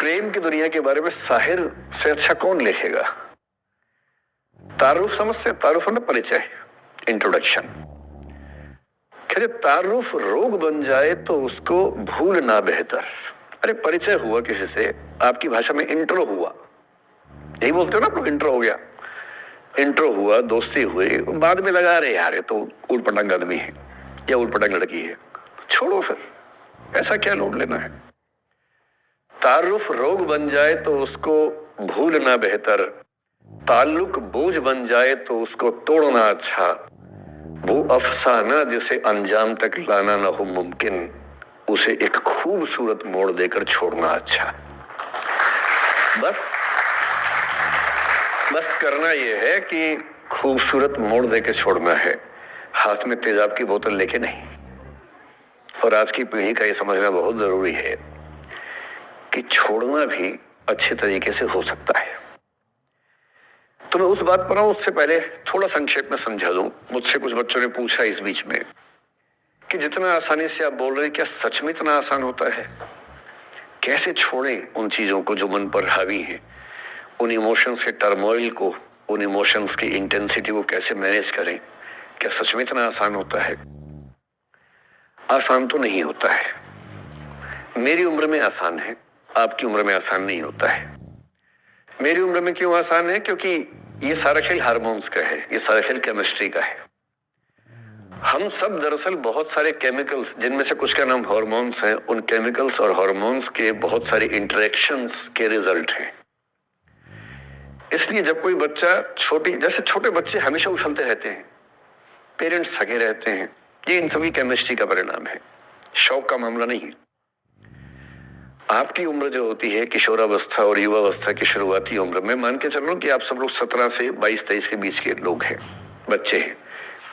प्रेम की दुनिया के बारे में साहिर से अच्छा कौन लिखेगा। तारुफ समझते, तारुफ ना परिचय, इंट्रोडक्शन। कहते तारुफ रोग बन जाए तो उसको भूलना बेहतर। अरे परिचय हुआ किसी से, आपकी भाषा में इंट्रो हुआ, यही बोलते हो ना आप लोग, इंट्रो हो गया, इंट्रो हुआ, दोस्ती हुई, बाद में लगा रहे यार ये तो उलपटंग आदमी है या उलपटंग लड़की है, छोड़ो फिर, ऐसा क्या लोड लेना है? तारुफ रोग बन जाए तो उसको भूलना बेहतर, ताल्लुक बोझ बन जाए तो उसको तोड़ना अच्छा, वो अफसाना जिसे अंजाम तक लाना ना हो मुमकिन, उसे एक खूबसूरत मोड़ देकर छोड़ना अच्छा। बस बस करना यह है कि खूबसूरत मोड़ देकर छोड़ना है, हाथ में तेजाब की बोतल लेके नहीं। और आज की पीढ़ी का यह समझना बहुत जरूरी है कि छोड़ना भी अच्छे तरीके से हो सकता है। तो मैं उस बात पर आऊं उससे पहले थोड़ा संक्षेप में समझा दूं। मुझसे कुछ बच्चों ने पूछा इस बीच में कि जितना आसानी से आप बोल रहे हैं, क्या सच में इतना आसान होता है? कैसे छोड़ें उन चीजों को जो मन पर हावी हैं, उन इमोशंस के टर्मोइल को, उन इमोशंस की इंटेंसिटी को कैसे मैनेज करें? क्या सच में इतना आसान होता है? आसान तो नहीं होता है। मेरी उम्र में आसान है, आपकी उम्र में आसान नहीं होता है। मेरी उम्र में क्यों आसान है? क्योंकि ये सारा खेल हार्मोन्स का है, ये सारा खेल केमिस्ट्री का है। हम सब दरअसल बहुत सारे केमिकल्स, जिनमें से कुछ का नाम हार्मोन्स हैं, उन केमिकल्स और हार्मोन्स के बहुत सारे इंटरेक्शंस के रिजल्ट हैं। इसलिए जब कोई बच्चा जैसे छोटे बच्चे हमेशा उछलते रहते हैं, पेरेंट्स थके रहते हैं, ये इन सभी केमिस्ट्री का परिणाम है, शौक का मामला नहीं है। आपकी उम्र जो होती है किशोरावस्था और युवावस्था की शुरुआती उम्र में, मान के चलो कि आप सब लोग 17 से 22-23 के बीच के लोग हैं, बच्चे हैं।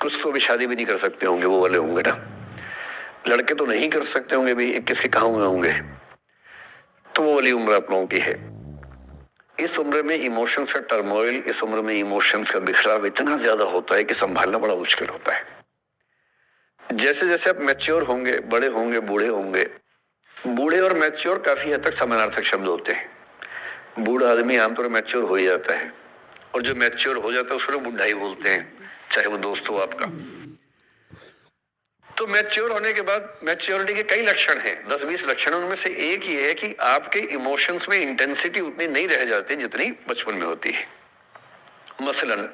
कुछ तो अभी शादी भी नहीं कर सकते होंगे, वो वाले होंगे ना। लड़के तो नहीं कर सकते होंगे भी, 21 के कहाँ हुए होंगे। तो वो वाली उम्र आप लोगों की है। इस उम्र में इमोशंस का टर्मोइल, इस उम्र में इमोशंस का बिखराव इतना ज्यादा होता है कि संभालना बड़ा मुश्किल होता है। जैसे जैसे आप मैच्योर होंगे, बड़े होंगे, बूढ़े होंगे, बूढ़े और मैच्योर काफी हद तक समानार्थक शब्द होते हैं। बूढ़ा आदमी आमतौर मैच्योर हो ही जाता है, और जो मैच्योर हो जाता है उसको बुढ़ा ही बोलते हैं, चाहे वो दोस्त हो आपका। तो मैच्योर होने के बाद मैच्योरिटी के कई लक्षण हैं, 10-20 लक्षण। उनमें से एक ये है कि आपके इमोशंस में इंटेंसिटी उतनी नहीं रह जाती जितनी बचपन में होती है। मसलन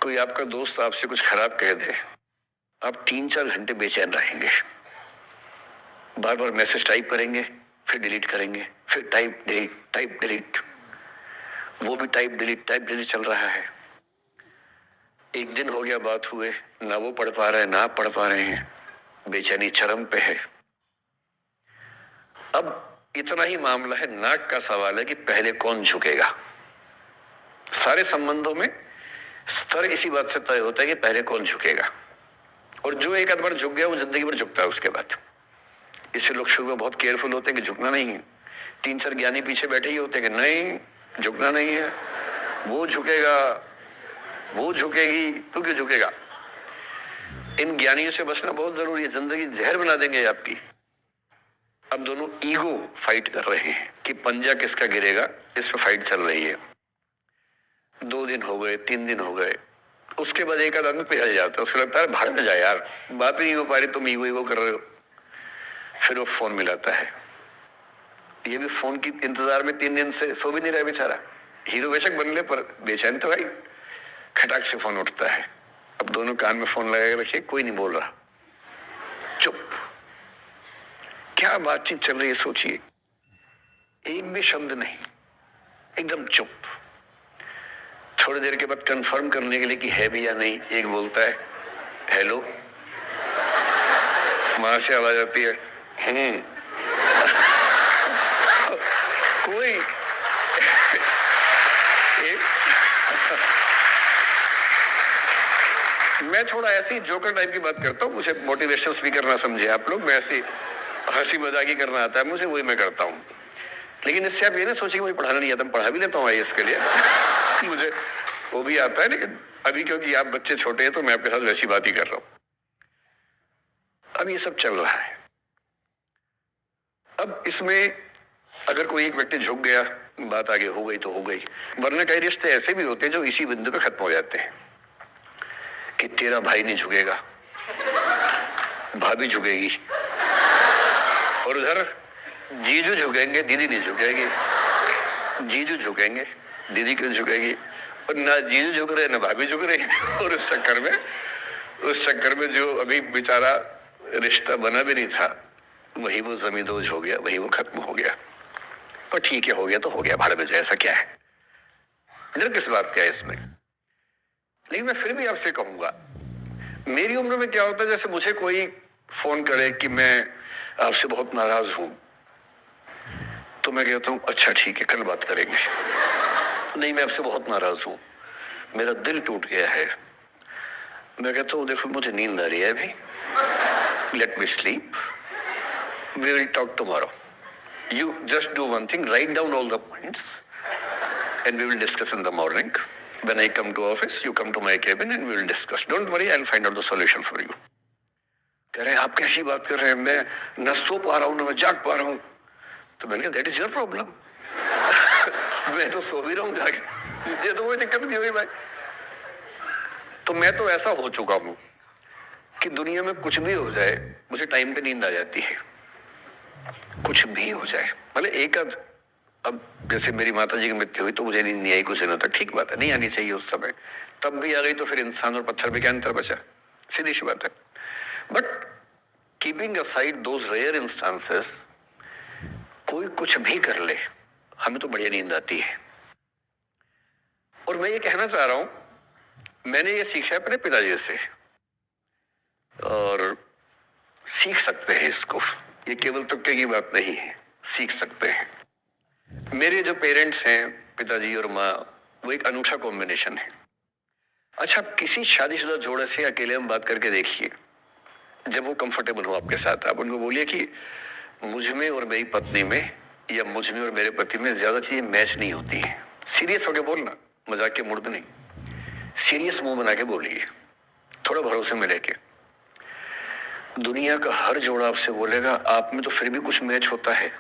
कोई आपका दोस्त आपसे कुछ खराब कह दे, आप 3-4 घंटे बेचैन रहेंगे, बार बार मैसेज टाइप करेंगे, फिर डिलीट करेंगे, फिर टाइप डिलीट, वो भी टाइप डिलीट चल रहा है। एक दिन हो गया बात हुए, ना वो पढ़ पा रहे हैं ना आप पढ़ पा रहे हैं, बेचैनी चरम पे है। अब इतना ही मामला है, नाक का सवाल है कि पहले कौन झुकेगा। सारे संबंधों में स्तर इसी बात से तय होता है कि पहले कौन झुकेगा, और जो एक आध बार झुक गया वो जिंदगी भर झुकता है उसके बाद। इससे लोग शुरू में बहुत केयरफुल होते हैं कि झुकना नहीं है। 3-4 ज्ञानी पीछे बैठे ही होते हैं कि नहीं झुकना नहीं है, वो झुकेगा, वो झुकेगी, तू क्यों झुकेगा। इन ज्ञानियों से बचना बहुत जरूरी है, जिंदगी जहर बना देंगे आपकी। अब दोनों ईगो फाइट कर रहे हैं कि पंजा किसका गिरेगा, इस पे फाइट चल रही है। 2 दिन हो गए, 3 दिन हो गए, उसके बाद एक आदमी पिघल जाता है, उसको लगता है भाग में जाए यार, बात नहीं हो पा रही, तुम ईगो कर रहे हो। फिर वो फोन मिलाता है, ये भी फोन की इंतजार में 3 दिन से सो भी नहीं रहा बेचारा। हीरो बेशक बन ले पर बेचैन तो भाई। खटाक से फोन उठता है, अब दोनों कान में फोन लगाएगा, देखिए कोई नहीं बोल रहा, चुप। क्या बातचीत चल रही है सोचिए, एक भी शब्द नहीं, एकदम चुप। थोड़ी देर के बाद कंफर्म करने के लिए कि है भी या नहीं, एक बोलता है हेलो, वहां से आवाज आती है कोई मैं थोड़ा ऐसी जोकर टाइप की बात करता हूँ, मुझे मोटिवेशनल स्पीकर ना समझे आप लोग, मैं ऐसी हंसी मजाक ही करना आता है मुझे, वही मैं करता हूँ। लेकिन इससे आप ये ना सोचिए मुझे पढ़ाना नहीं आता, मैं पढ़ा भी लेता हूँ IAS के लिए मुझे वो भी आता है, लेकिन अभी क्योंकि आप बच्चे छोटे हैं तो मैं आपके साथ वैसी बात ही कर रहा हूँ। अब ये सब चल रहा है। अब इसमें अगर कोई एक व्यक्ति झुक गया, बात आगे हो गई तो हो गई, वरना कई रिश्ते ऐसे भी होते हैं जो इसी बिंदु पे खत्म हो जाते हैं कि तेरा भाई नहीं झुकेगा, भाभी झुकेगी, और उधर जीजू झुकेंगे, दीदी नहीं झुकेगी। जीजू झुकेंगे, दीदी क्यों झुकेगी, और ना जीजू झुक रहे ना भाभी झुक रही और उस चक्कर में जो अभी बेचारा रिश्ता बना भी नहीं था, वही वो जमींदोज हो गया, वही वो खत्म हो गया। पर ठीक है, हो गया तो हो गया, भाड़ में जाए, ऐसा क्या है, इधर किस बात का है इसमें। लेकिन मैं फिर भी आपसे कहूंगा, मेरी उम्र में क्या होता है, जैसे मुझे कोई फोन करे कि मैं आपसे बहुत नाराज हूं, तो मैं कहता हूं अच्छा ठीक है, कल बात करेंगे। नहीं, मैं आपसे बहुत नाराज हूं, मेरा दिल टूट गया है। मैं कहता हूं देखो मुझे नींद आ रही है अभी, let me sleep, we will talk tomorrow, you just do one thing, write down all the points and we will discuss in the morning. When I come to office, you come to my cabin and we will discuss. Don't worry, I'll find out the solution for you. कह रहे हैं आप कैसी बात कर रहे हैं, मैं न सो पा रहा हूँ न मैं जाग पा रहा हूँ। तो मैंने कहा दैट इज योर प्रॉब्लम। मैं तो सो भी रहा हूँ जाके, मुझे तो कोई दिक्कत नहीं हुई भाई। तो मैं तो ऐसा हो चुका हूँ कि दुनिया में कुछ भी हो जाए मुझे टाइम पे नींद आ जाती है, कुछ भी हो जाए। मतलब एक अब जैसे मेरी माता जी की मृत्यु हुई तो मुझे नींद नहीं आई कुछ दिनों तक, ठीक बात है, नहीं आनी चाहिए उस समय, तब भी आ गई तो फिर इंसान और पत्थर में क्या अंतर बचा, सीधी सी बात है। But keeping aside those rare instances, कोई कुछ भी कर ले हमें तो बढ़िया नींद आती है। और मैं ये कहना चाह रहा हूं, मैंने ये सीखा अपने पिताजी से और सीख सकते हैं इसको, ये केवल तुक्के की बात नहीं है, सीख सकते हैं। मेरे जो पेरेंट्स हैं, पिताजी और माँ, वो एक अनूठा कॉम्बिनेशन है। अच्छा, किसी शादीशुदा जोड़े से अकेले में बात करके देखिए, जब वो कंफर्टेबल हो आपके साथ, आप उनको बोलिए कि मुझ में और मेरी पत्नी में या मुझ में और मेरे पति में ज्यादा चीजें मैच नहीं होती हैं। सीरियस होके बोलना, मजाक के मूड में नहीं, सीरियस मुंह बना के बोलिए, थोड़ा भरोसे में लेके। दुनिया का हर जोड़ा आपसे बोलेगा आप में तो फिर भी कुछ मैच होता है,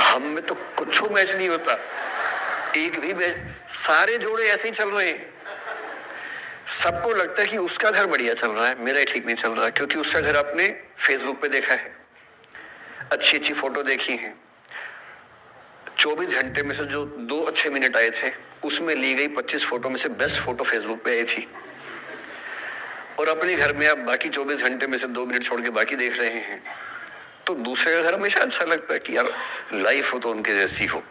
हम में तो कुछ मैच नहीं होता, एक भी मैच। सारे जोड़े ऐसे ही चल रहे हैं, सबको लगता है कि उसका घर बढ़िया चल रहा है, मेरा ही ठीक नहीं चल रहा, क्योंकि उसका घर आपने फेसबुक पे देखा है, अच्छी अच्छी फोटो देखी है। 24 घंटे में से जो 2 अच्छे मिनट आए थे उसमें ली गई 25 फोटो में से बेस्ट फोटो फेसबुक पे आई थी, और अपने घर में आप बाकी 24 घंटे में से 2 मिनट छोड़ के बाकी देख रहे हैं। तो दूसरे का घर हमेशा अच्छा लगता है कि यार लाइफ हो तो उनके जैसी हो।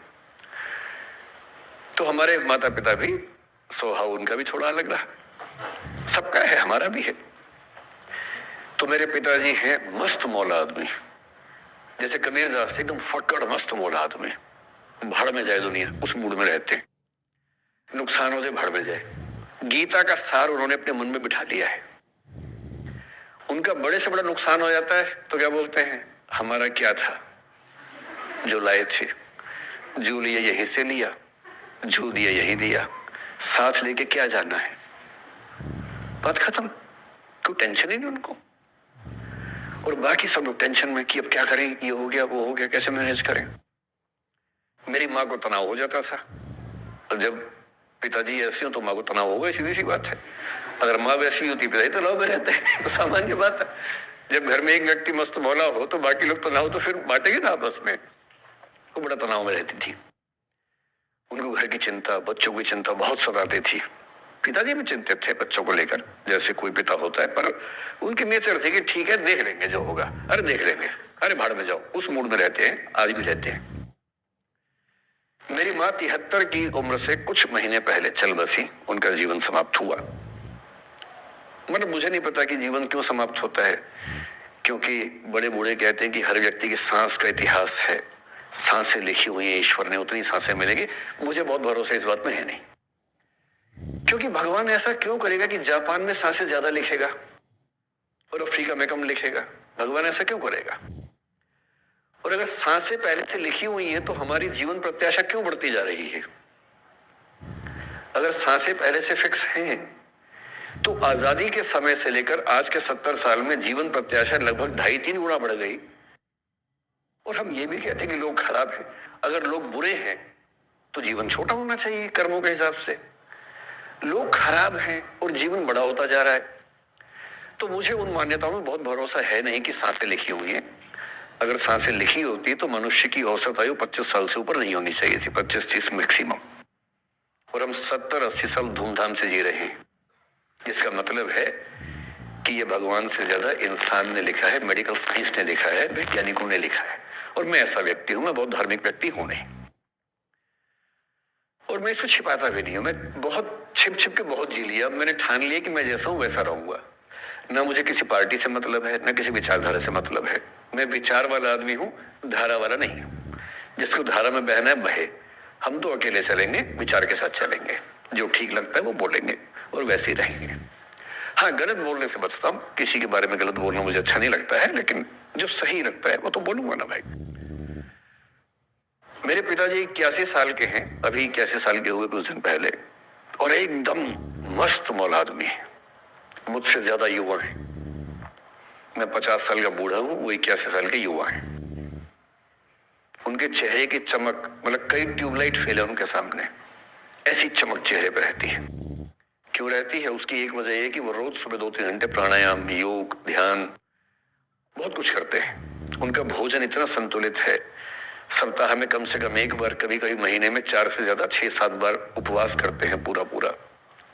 तो हमारे माता पिता भी स्वभाव उनका भी थोड़ा अलग रहा, सबका है, हमारा भी है। तो मेरे पिताजी हैं मस्त मौला आदमी, जैसे कबीर दास एकदम फक्कड़ मस्त मौला आदमी, भाड़ में जाए दुनिया उस मूड में रहते हैं, नुकसान हो जाए भाड़ में जाए। गीता का सार उन्होंने अपने मन में बिठा लिया है। उनका बड़े से बड़ा नुकसान हो जाता है तो क्या बोलते हैं, हमारा क्या था जो लाए थे, जू लिया यहीं से लिया, जू दिया यही दिया, साथ लेके क्या जाना है, बात खत्म, कोई टेंशन ही नहीं उनको। और बाकी सब लोग टेंशन में कि अब क्या करें, ये हो गया वो हो गया, कैसे मैनेज करें। मेरी माँ को तनाव हो जाता था, और जब पिताजी ऐसे हो तो माँ को तनाव होगा, सीधी सी बात है। अगर माँ वैसी होती पिताजी तनाव में रहते हैं, तो सामान्य बात है। जब घर में एक व्यक्ति मस्त मौला हो तो बाकी लोग तनाव तो फिर बांटेंगे ना आपस में। वो बड़ा तनाव में रहती थी, उनको घर की चिंता, बच्चों की चिंता बहुत सताती थी। पिताजी भी चिंतित थे बच्चों को लेकर, जैसे कोई पिता होता है, पर उनकी नेचर थी कि ठीक है देख लेंगे जो होगा, अरे देख लेंगे, अरे भाड़ में जाओ, उस मूड में रहते हैं, आज भी रहते हैं। मेरी माँ 73 की उम्र से कुछ महीने पहले चल बसी, उनका जीवन समाप्त हुआ। मतलब मुझे नहीं पता कि जीवन क्यों समाप्त होता है, क्योंकि बड़े बूढ़े कहते हैं कि हर व्यक्ति की सांस का इतिहास है, सांसें लिखी हुई है ईश्वर ने, उतनी सांसें मिलेगी। मुझे बहुत भरोसा इस बात में है नहीं, क्योंकि भगवान ऐसा क्यों करेगा कि जापान में सांसें ज्यादा लिखेगा और अफ्रीका में कम लिखेगा, भगवान ऐसा क्यों करेगा। और अगर सांसें पहले से लिखी हुई है तो हमारी जीवन प्रत्याशा क्यों बढ़ती जा रही है। अगर सांसें पहले से फिक्स हैं तो आजादी के समय से लेकर आज के 70 साल में जीवन प्रत्याशा लगभग 2.5-3 गुना बढ़ गई। और हम ये भी कहते हैं कि लोग खराब हैं। अगर लोग बुरे हैं तो जीवन छोटा होना चाहिए कर्मों के हिसाब से। लोग खराब हैं और जीवन बड़ा होता जा रहा है। तो मुझे उन मान्यताओं में बहुत भरोसा है नहीं कि सांसें लिखी हुई हैं। अगर सांसें लिखी होती तो मनुष्य की औसत आयु 25 साल से ऊपर नहीं होनी चाहिए थी, 25-30 मैक्सिमम। और हम 70-80 साल धूमधाम से जी रहे हैं, जिसका मतलब है कि ये भगवान से ज्यादा इंसान ने लिखा है, मेडिकल साइंस ने लिखा है, वैज्ञानिकों ने लिखा है। और मैं ऐसा व्यक्ति हूं, मैं बहुत धार्मिक व्यक्ति हूं नहीं, और मैं इसको छिपाता भी नहीं हूं। मैं बहुत छिप छिप के बहुत जी लिया। मैंने ठान लिया कि मैं जैसा हूं वैसा रहूंगा। ना मुझे किसी पार्टी से मतलब है, ना किसी विचारधारा से मतलब है। मैं विचार वाला आदमी हूं, धारा वाला नहीं हूं। जिसको धारा में बहना है बहे, हम तो अकेले चलेंगे, विचार के साथ चलेंगे। जो ठीक लगता है वो बोलेंगे और वैसे ही रहेंगे। हाँ, गलत बोलने से बचता हूं, किसी के बारे में गलत बोलना मुझे अच्छा नहीं लगता है, लेकिन जो सही लगता है वो तो बोलूंगा ना भाई। मेरे पिताजी 81 साल के हैं, अभी 81 साल के हुए कुछ दिन पहले, और एकदम मस्त मौला आदमी है, मुझसे ज्यादा युवा है। मैं 50 साल का बूढ़ा हूं, वो 81 साल के युवा हैं। उनके चेहरे की चमक, मतलब कई ट्यूबलाइट फेल है उनके सामने, ऐसी चमक चेहरे पर रहती है। क्यों रहती है? उसकी एक वजह यह कि वो रोज सुबह 2-3 घंटे प्राणायाम, योग, ध्यान, बहुत कुछ करते हैं। उनका भोजन इतना संतुलित है, सप्ताह में कम से कम एक बार, कभी कभी महीने में 4 से ज्यादा 6-7 बार उपवास करते हैं पूरा पूरा।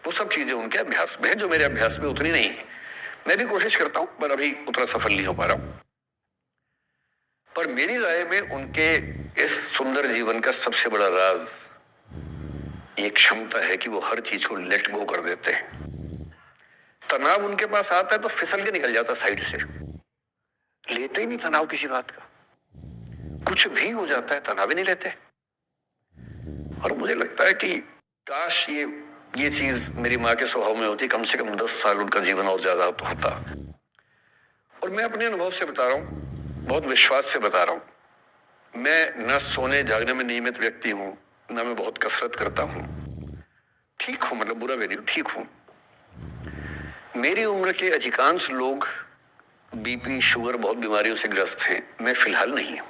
वो सब चीजें उनके अभ्यास में है, जो मेरे अभ्यास में उतनी नहीं है। मैं भी कोशिश करता हूं, पर अभी उतना सफल नहीं हो पा रहा हूं। पर मेरी राय में उनके इस सुंदर जीवन का सबसे बड़ा राज ये क्षमता है कि वो हर चीज को लेट गो कर देते हैं। तनाव उनके पास आता है तो फिसल के निकल जाता साइड से, लेते ही नहीं तनाव किसी बात का। कुछ भी हो जाता है, तनाव ही नहीं लेते। और मुझे लगता है कि काश ये चीज मेरी माँ के स्वभाव में होती, कम से कम 10 साल उनका जीवन और ज्यादा होता। और मैं अपने अनुभव से बता रहा हूं, बहुत विश्वास से बता रहा हूं। मैं न सोने जागने में नियमित व्यक्ति हूं, ना मैं बहुत कसरत करता हूं। ठीक हूं, मतलब बुरा भी नहीं हूं, ठीक हूं। मेरी उम्र के अधिकांश लोग बीपी, शुगर, बहुत बीमारियों से ग्रस्त हैं। मैं फिलहाल नहीं हूं।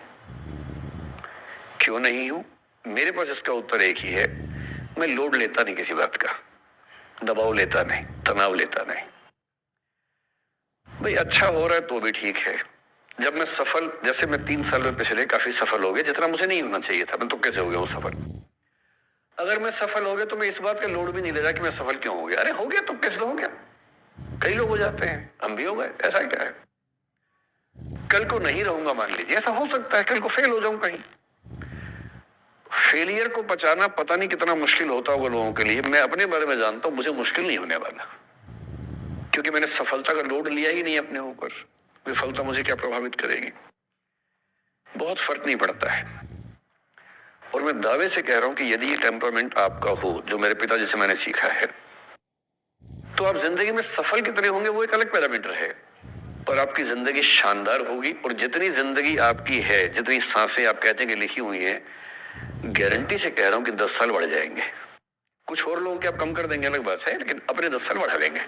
क्यों नहीं हूं? मेरे पास इसका उत्तर एक ही है, मैं लोड लेता नहीं किसी बात का, दबाव लेता नहीं, तनाव लेता नहीं। भाई अच्छा हो रहा है तो भी ठीक है। जब मैं सफल, जैसे मैं 3 साल में पिछले काफी सफल हो गया, जितना मुझे नहीं होना चाहिए था, मैं तो कैसे हो गया हूं सफल। अगर मैं सफल हो गया तो मैं इस बात का लोड भी नहीं ले रहा कि मैं सफल क्यों हो गया। अरे हो गया तो कैसे हो गया, कई लोग हो जाते हैं, हम भी हो गए, ऐसा क्या है। कल को नहीं रहूंगा, मान लीजिए, ऐसा हो सकता है, कल को फेल हो जाऊं कहीं। फेलियर को बचाना पता नहीं कितना मुश्किल होता होगा लोगों के लिए। मैं अपने बारे में जानता हूं, मुझे मुश्किल नहीं होने वाला, क्योंकि मैंने सफलता का लोड लिया ही नहीं अपने ऊपर। विफलता मुझे क्या प्रभावित करेगी, बहुत फर्क नहीं पड़ता है। और मैं दावे से कह रहा हूं कि यदि ये टेम्परामेंट आपका हो, जो मेरे पिताजी से मैंने सीखा है, तो आप जिंदगी में सफल कितने होंगे वो एक अलग पैरामीटर है, पर आपकी जिंदगी शानदार होगी। और जितनी जिंदगी आपकी है, जितनी सांसें आप कहते हैं कि लिखी हुई है, गारंटी से कह रहा हूं कि 10 साल बढ़ जाएंगे। कुछ और लोगों के आप कम कर देंगे अलग बात है, लेकिन अपने 10 साल बढ़ा देंगे।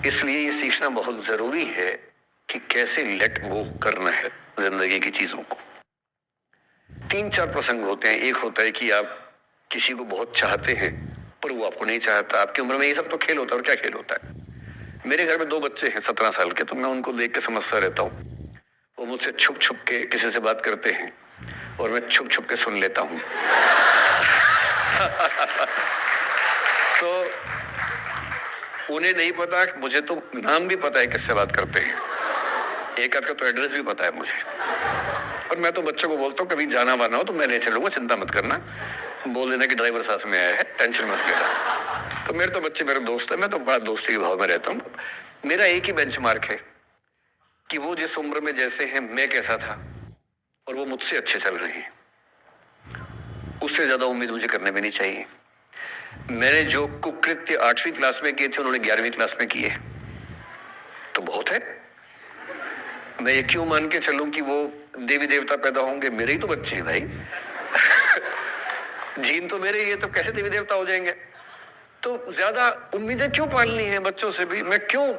इसलिए ये सीखना बहुत जरूरी है कि कैसे लेट गो करना है जिंदगी की चीजों को। 3-4 प्रसंग होते हैं। एक होता है कि आप किसी को बहुत चाहते हैं पर वो आपको नहीं चाहता। आपकी उम्र में ये सब तो खेल होता है, और क्या खेल होता है। मेरे घर में 2 बच्चे हैं 17 साल के, तो मैं उनको देख के समझता रहता हूँ। वो मुझसे छुप छुप के किसी से बात करते हैं और मैं छुप छुप के सुन लेता हूँ। तो उन्हें नहीं पता, मुझे तो नाम भी पता है किससे बात करते हैं, एक आध का तो एड्रेस भी पता है मुझे। और मैं तो बच्चों को बोलता हूँ कभी जाना वाना हो तो मैं ले चलूंगा, चिंता मत करना, बोल देना कि ड्राइवर साथ में आया है, टेंशन मत लेना। तो मेरे तो बच्चे मेरे दोस्त है, मैं तो बड़ा दोस्ती के भाव में रहता हूँ। मेरा एक ही बेंचमार्क है कि वो जिस उम्र में जैसे हैं मैं कैसा था, और वो मुझसे अच्छे चल रहे हैं। उससे ज्यादा उम्मीद मुझे करने में नहीं चाहिए। मैंने जो कुकृत्य 8वीं क्लास में किए थे उन्होंने 11वीं क्लास में किए, तो बहुत है। मैं ये क्यों मान के चलूं कि वो देवी देवता पैदा होंगे, मेरे ही तो बच्चे हैं भाई। जीन तो मेरे ही है, तो कैसे देवी देवता हो जाएंगे। तो ज्यादा उम्मीदें क्यों पालनी है बच्चों से भी। मैं क्यों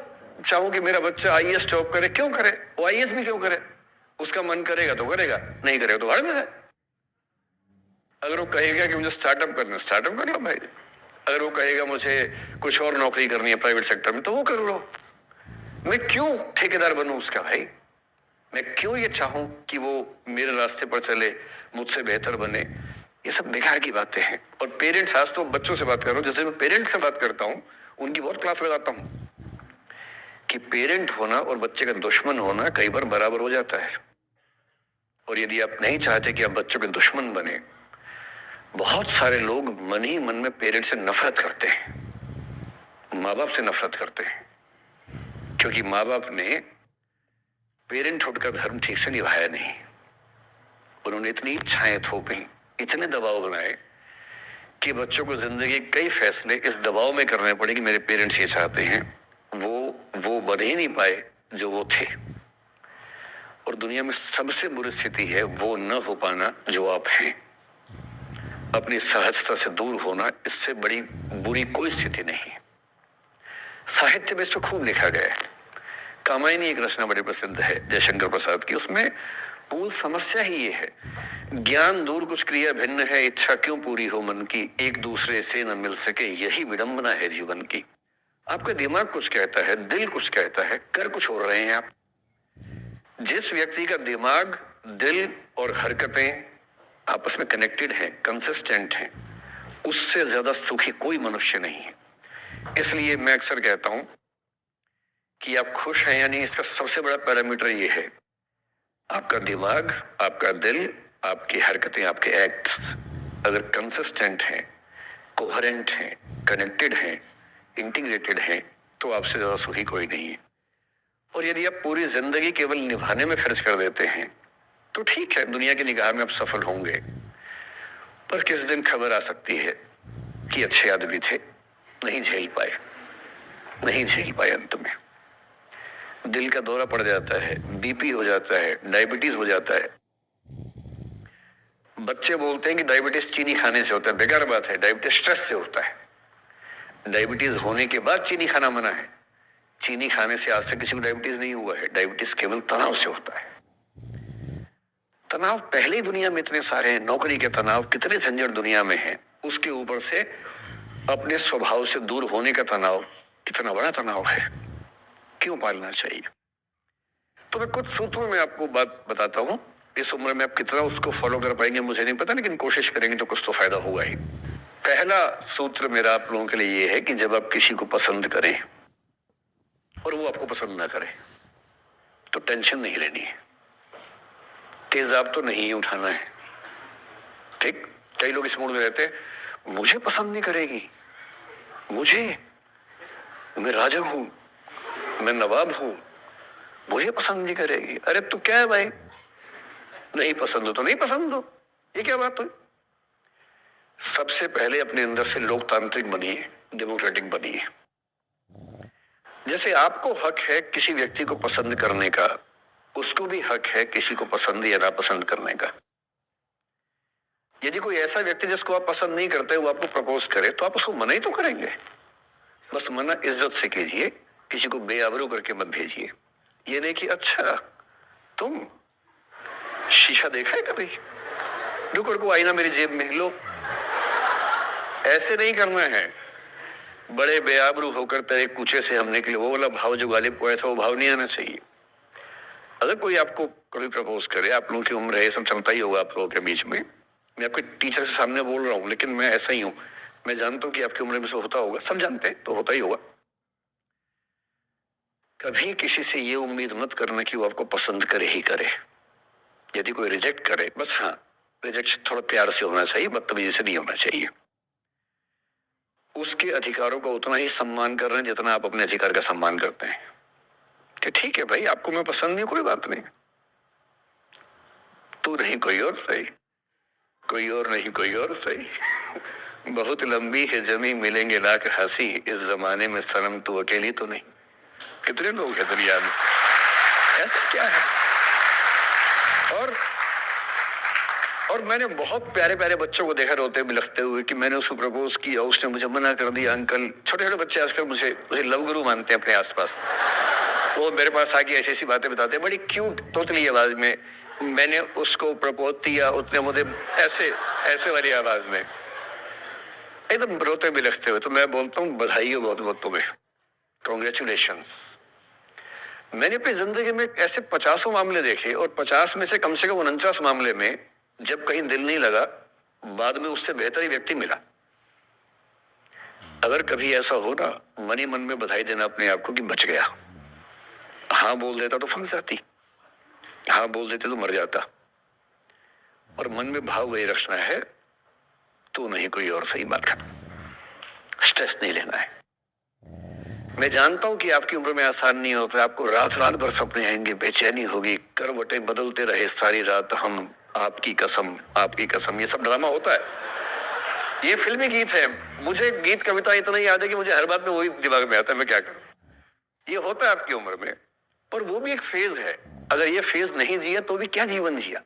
चाहूं कि मेरा बच्चा आईएएस जॉब करे, क्यों करे, वो आईएएस भी क्यों करे। उसका मन करेगा तो करेगा, नहीं करेगा तो भाड़ में है। अगर वो कहेगा कि मुझे स्टार्टअप करना, स्टार्टअप कर लो भाई। अगर वो कहेगा मुझे कुछ और नौकरी करनी है प्राइवेट सेक्टर में, तो वो कर लो। मैं क्यों ठेकेदार बनूं उसका भाई। मैं क्यों ये चाहूं कि वो मेरे रास्ते पर चले, मुझसे बेहतर बने। ये सब बेकार की बातें हैं। और पेरेंट्स, आज तो बच्चों से बात कर रहा हूं, जैसे मैं पेरेंट्स से बात करता हूं उनकी बहुत क्लास लगाता हूं। कि पेरेंट होना और बच्चे का दुश्मन होना कई बार बराबर हो जाता है। और यदि आप नहीं चाहते कि आप बच्चों के दुश्मन बने, बहुत सारे लोग मन ही मन में पेरेंट से नफरत करते हैं, माँ बाप से नफरत करते हैं, क्योंकि माँ बाप ने पेरेंटहुड का धर्म ठीक से निभाया नहीं। उन्होंने इतनी इच्छाएं थोपी, इतने दबाव बनाए कि बच्चों को जिंदगी कई फैसले इस दबाव में करने पड़े कि मेरे पेरेंट्स ये चाहते हैं, वो बन ही नहीं पाए जो वो थे। और दुनिया में सबसे बुरी स्थिति है वो न हो पाना जो आप हैं। अपनी सहजता से दूर होना, इससे बड़ी बुरी कोई स्थिति नहीं है। साहित्य में इस पर खूब लिखा गया है। कामायनी एक रचना बड़ी प्रसिद्ध है जयशंकर प्रसाद की, उसमें मूल समस्या ही ये है, ज्ञान दूर कुछ क्रिया भिन्न है, इच्छा क्यों पूरी हो मन की, एक दूसरे से न मिल सके यही विडंबना है जीवन की। आपका दिमाग कुछ कहता है, दिल कुछ कहता है, कर कुछ हो रहे हैं आप। जिस व्यक्ति का दिमाग, दिल और हरकतें आपस में कनेक्टेड हैं, कंसिस्टेंट हैं, उससे ज्यादा सुखी कोई मनुष्य नहीं है। इसलिए मैं अक्सर कहता हूं कि आप खुश हैं या नहीं, इसका सबसे बड़ा पैरामीटर ये है, आपका दिमाग, आपका दिल, आपकी हरकतें, आपके एक्ट्स अगर कंसिस्टेंट हैं, कोहेरेंट हैं, कनेक्टेड हैं, इंटीग्रेटेड हैं, तो आपसे ज्यादा सुखी कोई नहीं है। और यदि आप पूरी जिंदगी केवल निभाने में खर्च कर देते हैं तो ठीक है, दुनिया की निगाह में आप सफल होंगे, पर किस दिन खबर आ सकती है कि अच्छे आदमी थे, नहीं झेल पाए, अंत में दिल का दौरा पड़ जाता है, बीपी हो जाता है, डायबिटीज हो जाता है। बच्चे बोलते हैं कि डायबिटीज चीनी खाने से होता है, बेकार बात है, डायबिटीज स्ट्रेस से होता है। डायबिटीज होने के बाद चीनी खाना मना है। चीनी खाने से आज से किसी को डायबिटीज नहीं हुआ है, डायबिटीज केवल तनाव से होता है। तनाव पहले ही दुनिया में इतने सारे हैं, नौकरी के तनाव, कितने झंझट दुनिया में है, उसके ऊपर से अपने स्वभाव से दूर होने का तनाव कितना बड़ा तनाव है, क्यों पालना चाहिए। तो मैं कुछ सूत्रों में आपको बात बताता हूं। इस उम्र में आप कितना उसको फॉलो कर पाएंगे मुझे नहीं पता, लेकिन कोशिश करेंगे तो कुछ तो फायदा होगा ही। पहला सूत्र मेरा आप लोगों के लिए ये है कि जब आप किसी को पसंद करें और वो आपको पसंद ना करे तो टेंशन नहीं लेनी है, तेजाब तो नहीं उठाना है। ठीक, कई लोग इस मूड में रहते हैं, मुझे पसंद नहीं करेगी, मैं राजा हूं, मैं नवाब हूं, मुझे पसंद नहीं करेगी। अरे तू क्या है भाई, नहीं पसंद हो तो नहीं पसंद हो, ये क्या बात हुई। सबसे पहले अपने अंदर से लोकतांत्रिक बनिए, डेमोक्रेटिक बनिए। जैसे आपको हक है किसी व्यक्ति को पसंद करने का, उसको भी हक है किसी को पसंद या नापसंद करने का। यदि कोई ऐसा व्यक्ति जिसको आप पसंद नहीं करते वो आपको प्रपोज करे तो आप उसको मना ही तो करेंगे। बस मना इज्जत से कीजिए, किसी को बेआबरू करके मत भेजिए। ये नहीं कि अच्छा तुम शीशा देखा है कभी, रुको आईना मेरी जेब में लो, ऐसे नहीं करना है। बड़े बेआबरू होकर तेरे कूचे से हम निकले, वो वाला भाव जो गालिब को आया था वो भाव नहीं आना चाहिए। अगर कोई आपको कभी प्रपोज करे, आप लोगों की उम्र है, सब चलता ही होगा आप लोगों के बीच में, मैं आपके टीचर के सामने बोल रहा हूं, लेकिन मैं ऐसा ही हूं, मैं जानता हूं कि आपकी उम्र में से होता होगा, सब जानते हैं तो होता ही होगा। कभी किसी से ये उम्मीद मत करना कि वो आपको पसंद करे ही करे। यदि कोई रिजेक्ट करे, बस हाँ, रिजेक्शन थोड़ा प्यार से होना चाहिए, बदतमीजी से नहीं होना चाहिए। उसके अधिकारों का उतना ही सम्मान कर रहे हैं जितना आप अपने अधिकार का सम्मान करते हैं कि ठीक है भाई, आपको मैं पसंद नहीं, कोई बात नहीं, तू नहीं कोई और सही, कोई और नहीं कोई और सही, बहुत लंबी है जमी मिलेंगे लाख हंसी, इस जमाने में सनम तू अकेली तो नहीं। कितने लोग हैं दुनिया में, ऐसा क्या है। और मैंने बहुत प्यारे प्यारे बच्चों को देखा रोते बिलखते हुए कि मैंने उसको प्रपोज किया, उसने मुझे मना कर दिया। अंकल, छोटे छोटे बच्चे आजकल मुझे लव गुरु मानते हैं अपने आसपास, वो मेरे पास आके ऐसी ऐसी बातें बताते हैं बड़ी क्यूट तोतली आवाज में, मैंने उसको प्रपोज किया, उसने मुझे ऐसे वाली आवाज में एकदम रोते बिलखते हुए। तो मैं बोलता हूँ बधाई हो बहुत बहुत तुम्हें, कॉन्ग्रेचुलेशन। मैंने अपनी जिंदगी में ऐसे 50 मामले देखे और 50 में से कम 49 मामले में जब कहीं दिल नहीं लगा, बाद में उससे बेहतर ही व्यक्ति मिला। अगर कभी ऐसा हो ना, मन ही मन में बधाई देना अपने आप को कि बच गया, हाँ बोल देता तो फंस जाती, हाँ बोल देते तो मर जाता। और मन में भाव वही रखना है, तो नहीं कोई और, सही बात है, स्ट्रेस नहीं लेना है। मैं जानता हूं कि आपकी उम्र में आसान नहीं होता, आपको रात रात भर सपने आएंगे, बेचैनी होगी, करवटें बदलते रहे सारी रात, हम आपकी कसम आपकी कसम, ये सब ड्रामा होता है। ये फिल्मी गीत है, मुझे गीत कविता इतना याद है कि मुझे हर बात में वही दिमाग में आता है, मैं क्या करूं। ये होता है आपकी उम्र में, पर वो भी एक फेज है। अगर ये फेज नहीं जिया तो भी क्या जीवन जिया।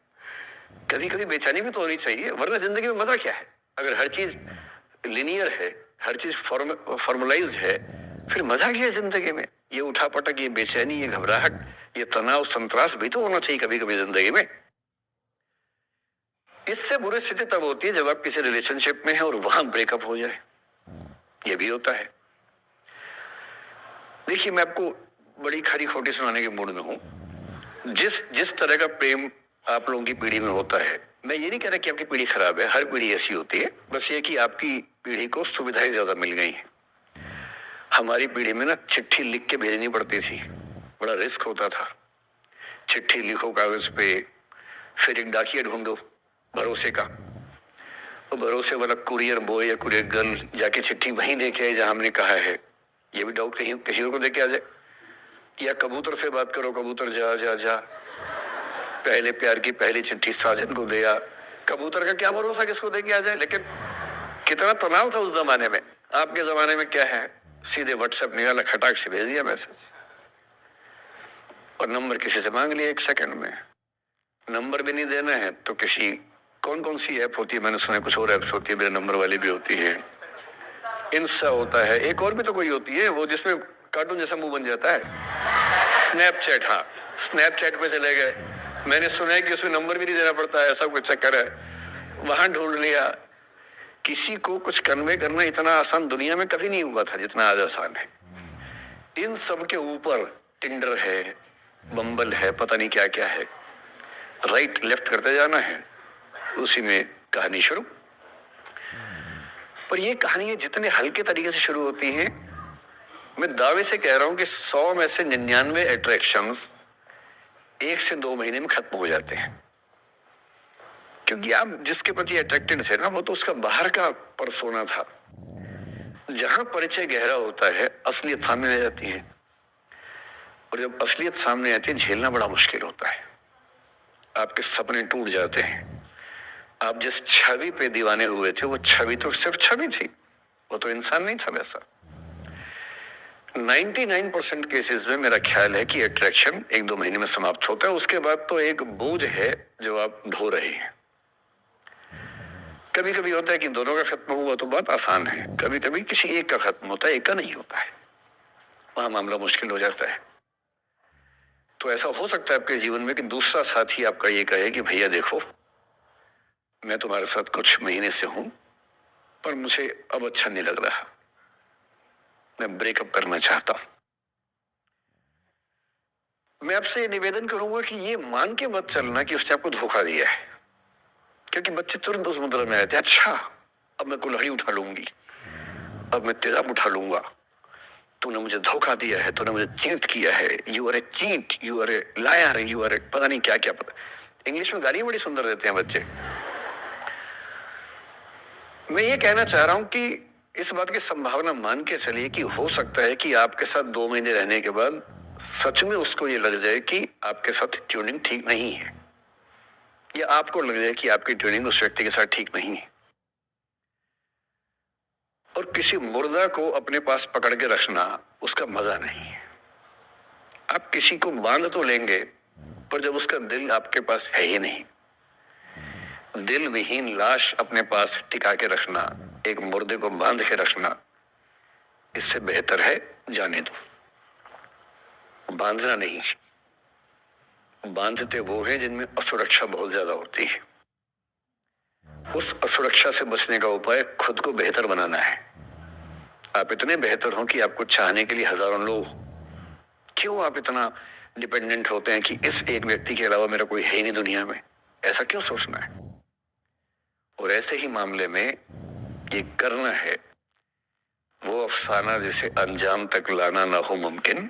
कभी कभी बेचैनी भी तो होनी चाहिए, वरना जिंदगी में मजा क्या है। अगर हर चीज लिनियर है, हर चीज फॉर्मुलाइज है, फिर मजा क्या है जिंदगी में। ये उठापटक, ये बेचैनी, ये घबराहट, ये तनाव, संतरास भी तो होना चाहिए कभी कभी जिंदगी में। इससे बुरी स्थिति तब होती है जब आप किसी रिलेशनशिप में हैं और वहां ब्रेकअप हो जाए, ये भी होता है। देखिए, मैं आपको बड़ी खरी खोटी सुनाने के मूड में हूं। जिस तरह का प्रेम आप लोगों की पीढ़ी में होता है, मैं ये नहीं कह रहा कि आपकी पीढ़ी खराब है, हर पीढ़ी ऐसी होती है, बस ये कि आपकी पीढ़ी को सुविधाएं ज्यादा मिल गई हैं। हमारी पीढ़ी में ना चिट्ठी लिख के भेजनी पड़ती थी, बड़ा रिस्क होता था। चिट्ठी लिखो कागज पे, फिर एक डाकिया ढूंढो भरोसे का, तो भरोसे वाला कुरियर बॉय या कुरियर गर्ल जाके चिट्ठी वहीं दे के आए जहां हमने कहा है। ये भी डाउट कहीं किसी और को दे के आ जाए, या कबूतर से बात करो, कबूतर जा जा जा, पहले प्यार की पहली चिट्ठी साजन को दिया। कबूतर का क्या भरोसा किसको दे के आ जाए। लेकिन कितना तनाव था उस जमाने में। आपके जमाने में क्या है, सीधे व्हाट्सएप निकाला, खटाक से भेज दिया मैसेज, और नंबर किसी से मांग लिया 1 सेकंड में। नंबर भी नहीं देना है तो किसी, कौन कौन सी ऐप होती है, मैंने सुना कुछ और ऐप्स होती है, मेरे नंबर वाली भी होती है, इंस्टा होता है, एक और भी तो कोई होती है वो जिसमें कार्टून जैसा मुंह बन जाता है, स्नैपचैट। हाँ, स्नैपचैट पे चले गए, मैंने सुना है कि उसमें नंबर भी नहीं देना पड़ता है, ऐसा कुछ चक्कर है। वहां ढूंढ लिया। किसी को कुछ कन्वे करना इतना आसान दुनिया में कभी नहीं हुआ था जितना आज आसान है। इन सब के ऊपर टिंडर है, बम्बल है, पता नहीं क्या क्या है, राइट लेफ्ट करते जाना है, उसी में कहानी शुरू। पर ये कहानियां जितने हल्के तरीके से शुरू होती हैं, मैं दावे से कह रहा हूं कि 100 में से 99 अट्रैक्शंस 1 से 2 महीने में खत्म हो जाते हैं। क्योंकि आप जिसके प्रति अट्रैक्टेड थे ना, वो तो उसका बाहर का परसोना था। जहां परिचय गहरा होता है, असलियत सामने आ जाती है, और जब असलियत सामने आती है, झेलना बड़ा मुश्किल होता है। आपके सपने टूट जाते हैं। आप जिस छवि पे दीवाने हुए थे, वो छवि तो सिर्फ छवि थी, वो तो इंसान नहीं था वैसा। 99% केसेस में मेरा ख्याल है कि अट्रैक्शन 1-2 महीने में समाप्त होता है। उसके बाद तो एक बोझ है जो आप ढो रहे हैं। कभी कभी होता है कि दोनों का खत्म हुआ तो बात आसान है, कभी कभी किसी एक का खत्म होता है, एक का नहीं होता है, वहां मामला मुश्किल हो जाता है। तो ऐसा हो सकता है आपके जीवन में कि दूसरा साथी आपका ये कहे कि भैया देखो, मैं तुम्हारे साथ कुछ महीने से हूं, पर मुझे अब अच्छा नहीं लग रहा, मैं ब्रेकअप करना चाहता हूं। मैं आपसे ये निवेदन करूंगा कि ये मान के मत चलना कि उसने आपको धोखा दिया है, क्योंकि बच्चे तुरंत उस मुद्रा में आए थे, अच्छा अब मैं कुल्हाड़ी उठा लूंगी, अब मैं तेजाब उठा लूंगा, तूने मुझे धोखा दिया है, तूने मुझे चीट किया है, you are a cheat, you are a liar, you are a पता नहीं क्या क्या। पता, इंग्लिश में गालियां बड़ी सुंदर देते हैं बच्चे। मैं ये कहना चाह रहा हूं कि इस बात की संभावना मान के चलिए कि हो सकता है कि आपके साथ 2 महीने रहने के बाद सच में उसको ये लग जाए कि आपके साथ ट्यूनिंग ठीक नहीं है, या आपको लग जाए कि आपकी ट्यूनिंग उस व्यक्ति के साथ ठीक नहीं है। और किसी मुर्दा को अपने पास पकड़ के रखना, उसका मजा नहीं है। आप किसी को बांध तो लेंगे, पर जब उसका दिल आपके पास है ही नहीं, दिल विहीन लाश अपने पास टिका के रखना, एक मुर्दे को बांध के रखना, इससे बेहतर है जाने दो। बांधना नहीं, बांधते वो हैं जिनमें असुरक्षा बहुत ज्यादा होती है। उस असुरक्षा से बचने का उपाय खुद को बेहतर बनाना है। आप इतने बेहतर हो कि आपको चाहने के लिए हजारों लोग, क्यों आप इतना डिपेंडेंट होते हैं कि इस एक व्यक्ति के अलावा मेरा कोई है ही नहीं दुनिया में, ऐसा क्यों सोचना है। और ऐसे ही मामले में ये करना है वो अफसाना जिसे अंजाम तक लाना ना हो मुमकिन,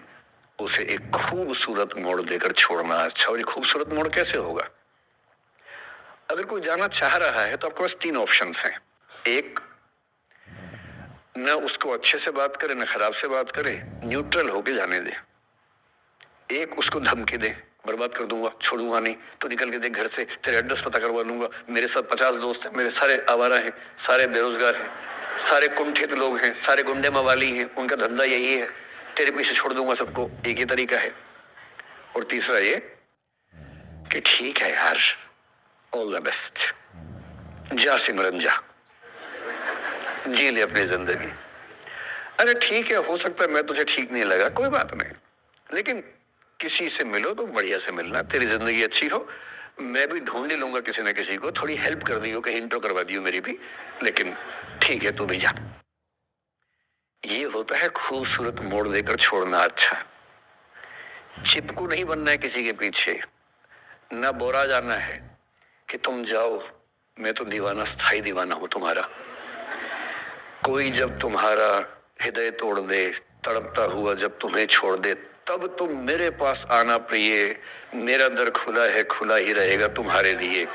उसे एक खूबसूरत मोड़ देकर छोड़ना अच्छा। और ये खूबसूरत मोड़ कैसे होगा? अगर कोई जाना चाह रहा है तो आपके पास 3 ऑप्शंस हैं। एक, न उसको अच्छे से बात करे न खराब से बात करे, न्यूट्रल होके जाने दे। एक, उसको धमकी दे, बर्बाद कर दूंगा, छोड़ूंगा नहीं, तो निकल के देख घर से, तेरे एड्रेस पता करवा लूंगा, मेरे साथ 50 दोस्त हैं, मेरे सारे आवारा हैं, सारे बेरोजगार हैं, सारे कुंठित लोग हैं, सारे गुंडे मवाली हैं, उनका धंधा यही है, तेरे पीछे छोड़ दूंगा सबको। एक ही तरीका है। और तीसरा ये कि ठीक है यार, ऑल द बेस्ट, जा सिमरन जा, जी ले अपनी जिंदगी। अरे ठीक है, हो सकता है मैं तुझे ठीक नहीं लगा, कोई बात नहीं, लेकिन किसी से मिलो तो बढ़िया से मिलना, तेरी जिंदगी अच्छी हो। मैं भी ढूंढ ही लूंगा किसी न किसी को, थोड़ी हेल्प कर दियो, कहीं इंट्रो करवा दियो मेरी भी, लेकिन ठीक है तू भी जा। ये होता है खूबसूरत मोड़ देकर छोड़ना अच्छा। चिपकू नहीं बनना है किसी के पीछे, ना बोरा जाना है कि तुम जाओ, मैं तो दीवाना, स्थायी दीवाना हूं तुम्हारा। कोई जब तुम्हारा हृदय तोड़ दे, तड़पता हुआ जब तुम्हें छोड़ दे, तब तुम मेरे पास आना प्रिय, मेरा दर खुला है, खुला ही रहेगा तुम्हारे लिए।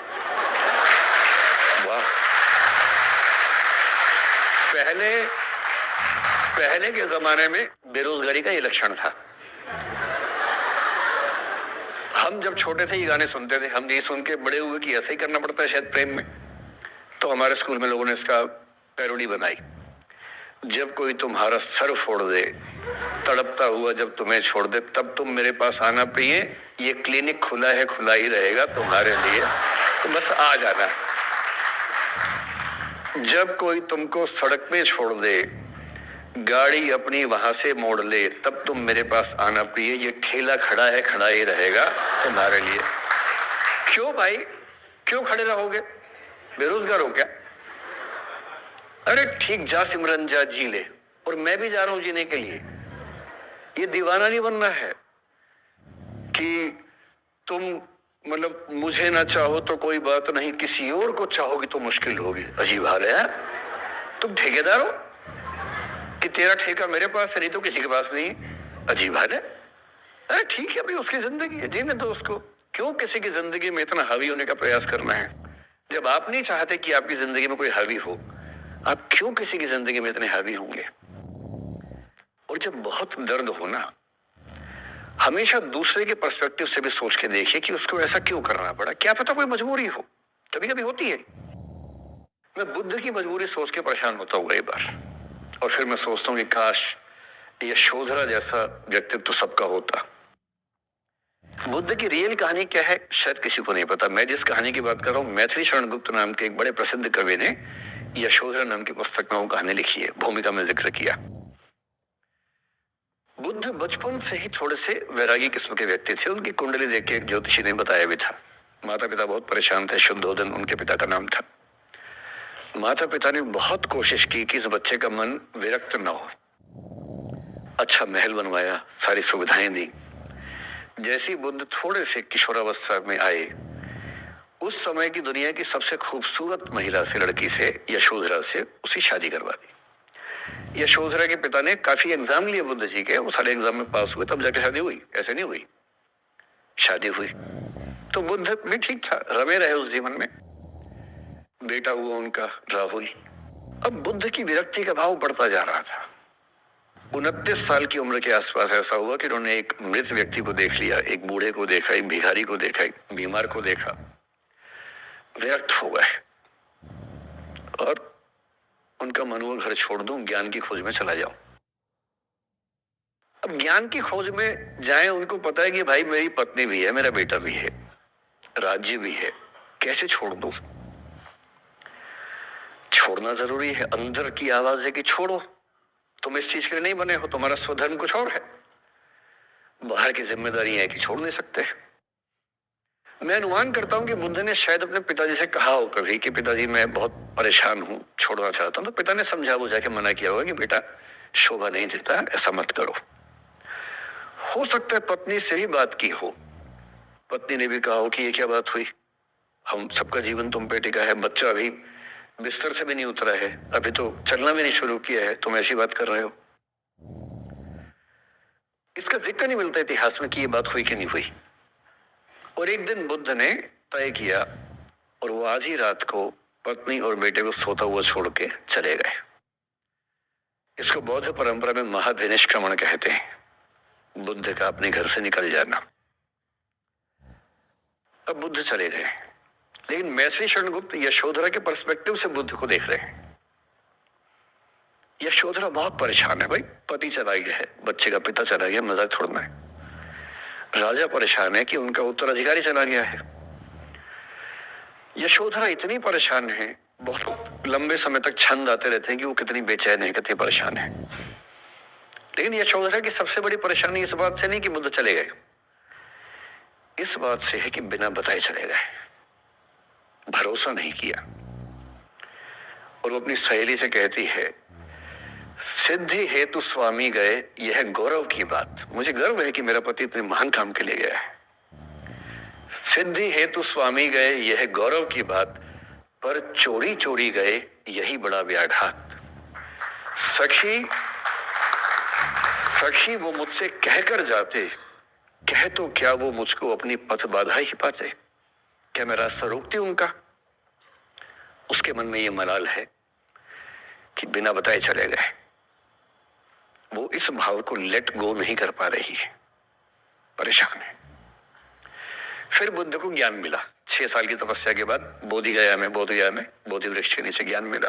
वाह। पहले के जमाने में बेरोजगारी का ये लक्षण था। हम जब छोटे थे ये गाने सुनते थे, हम ये सुन के बड़े हुए कि ऐसा ही करना पड़ता है शायद प्रेम में। तो हमारे स्कूल में लोगों ने इसका पैरोडी बनाई। जब कोई तुम्हारा सर फोड़ दे, तड़पता हुआ जब तुम्हें छोड़ दे, तब तुम मेरे पास आना प्रिय, ये क्लिनिक खुला है, खुला ही रहेगा तुम्हारे लिए, तो बस आ जाना। जब कोई तुमको सड़क पे छोड़ दे, गाड़ी अपनी वहां से मोड़ ले, तब तुम मेरे पास आना प्रिय, ये ठेला खड़ा है, खड़ा ही रहेगा तुम्हारे लिए। क्यों भाई, क्यों खड़े रहोगे? बेरोजगार हो क्या? अरे ठीक, जा सिमरन जा, जी ले, और मैं भी जा रहा हूं जीने के लिए। ये दीवाना नहीं बनना है कि तुम मतलब मुझे ना चाहो तो कोई बात नहीं, किसी और को चाहोगी तो मुश्किल होगी। अजीब हाल है। तुम ठेकेदार हो कि तेरा ठेका मेरे पास है, नहीं तो किसी के पास नहीं। अजीब हाल है। अरे ठीक है भाई, उसकी जिंदगी है, जीने दो उसको। क्यों किसी की जिंदगी में इतना हावी होने का प्रयास करना है? जब आप नहीं चाहते कि आपकी जिंदगी में कोई हावी हो, आप क्यों किसी की जिंदगी में इतने हावी होंगे? और जब बहुत दर्द हो ना, हमेशा दूसरे के पर्सपेक्टिव से भी सोच के देखिए कि उसको ऐसा क्यों करना पड़ा। क्या पता कोई मजबूरी हो, कभी कभी होती है। मैं बुद्ध की मजबूरी सोच के परेशान होता हूँ कई बार, और फिर मैं सोचता हूँ कि काश यशोधरा जैसा व्यक्तित्व सबका होता। बुद्ध की रियल कहानी क्या है शायद किसी को नहीं पता। मैं जिस कहानी की बात कर रहा हूँ, मैथिली शरण गुप्त नाम के एक बड़े प्रसिद्ध कवि ने यशोधरा नाम की पुस्तक में वो कहानी लिखी है, भूमिका में जिक्र किया। बुद्ध बचपन से ही थोड़े से वैरागी किस्म के व्यक्ति थे। उनकी कुंडली देख के एक ज्योतिषी ने बताया भी था। माता पिता बहुत परेशान थे, शुद्धोदन उनके पिता का नाम था। माता पिता ने बहुत कोशिश की कि इस बच्चे का मन विरक्त न हो। अच्छा महल बनवाया, सारी सुविधाएं दी। जैसे बुद्ध थोड़े से किशोरावस्था में आए, उस समय की दुनिया की सबसे खूबसूरत महिला से, लड़की से, यशोधरा से उसकी शादी करवा दी। यशोधरा के पिता ने काफी एग्जाम लिए बुद्ध जी के, वो सारे एग्जाम में पास हुए, तब जाके शादी हुई। ऐसे नहीं हुई, शादी हुई। तो बुद्ध भी ठीक था, रमे रहे उस जीवन में। बेटा हुआ उनका राहुल। अब बुद्ध की विरक्ति का भाव बढ़ता जा रहा था। 29 साल की उम्र के आसपास ऐसा हुआ कि उन्होंने एक मृत व्यक्ति को देख लिया, एक बूढ़े को देखा, एक भिखारी को देखा, एक बीमार को देखा। विरक्त हो गए और उनका मन हुआ घर छोड़ दूं, ज्ञान की खोज में चला जाऊं। अब ज्ञान की खोज में जाए, उनको पता है कि भाई मेरी पत्नी भी है, मेरा बेटा भी है, राज्य भी है, कैसे छोड़ दूं? छोड़ना जरूरी है। अंदर की आवाज है कि छोड़ो, तुम इस चीज के लिए नहीं बने हो, तुम्हारा स्वधर्म कुछ और है। बाहर की जिम्मेदारी है कि छोड़ नहीं सकते। मैं अनुमान करता हूं कि बुद्ध ने शायद अपने पिताजी से कहा हो कभी कि पिताजी मैं बहुत परेशान हूं, छोड़ना चाहता हूं। तो पिता ने समझा बुझा के मना किया होगा कि बेटा शोभा नहीं देता, ऐसा मत करो। हो सकता है पत्नी से भी बात की हो, पत्नी ने भी कहा हो कि ये क्या बात हुई, हम सबका जीवन तुम पे टिका है, बच्चा अभी बिस्तर से भी नहीं उतरा है, अभी तो चलना भी नहीं शुरू किया है, तुम ऐसी बात कर रहे हो। इसका जिक्र नहीं मिलता इतिहास में कि ये बात हुई कि नहीं हुई। और एक दिन बुद्ध ने तय किया और वो आज ही रात को पत्नी और बेटे को सोता हुआ छोड़ के चले गए। इसको बौद्ध परंपरा में महाभिनिष्क्रमण कहते हैं, बुद्ध का अपने घर से निकल जाना। अब बुद्ध चले गए, लेकिन मैत्री शरणगुप्त यशोधरा के पर्सपेक्टिव से बुद्ध को देख रहे हैं। यशोधरा बहुत परेशान है, भाई पति चला गया है, बच्चे का पिता चला गया, मजाक छोड़ना है। राजा परेशान है कि उनका उत्तराधिकारी चला गया है। यशोधरा इतनी परेशान है, बहुत लंबे समय तक छंद आते रहते हैं कि वो कितनी बेचैन है, कितनी परेशान है। लेकिन यशोधरा की सबसे बड़ी परेशानी इस बात से नहीं कि बुद्ध चले गए, इस बात से है कि बिना बताए चले गए, भरोसा नहीं किया। और वो अपनी सहेली से कहती है, सिद्धि हेतु स्वामी गए, यह गौरव की बात। मुझे गर्व है कि मेरा पति इतने महान काम के लिए गया है। सिद्धि हेतु स्वामी गए, यह गौरव की बात, पर चोरी चोरी गए, यही बड़ा व्याघात। सखी सखी वो मुझसे कहकर जाते, कह तो क्या वो मुझको अपनी पथ बाधा ही पाते। क्या मैं रास्ता रोकती उनका? उसके मन में ये मलाल है कि बिना बताए चले गए। वो इस भाव को लेट गो नहीं कर पा रही है, परेशान है। फिर बुद्ध को ज्ञान मिला 6 साल की तपस्या के बाद, बोधगया में बोधि वृक्ष के नीचे ज्ञान मिला।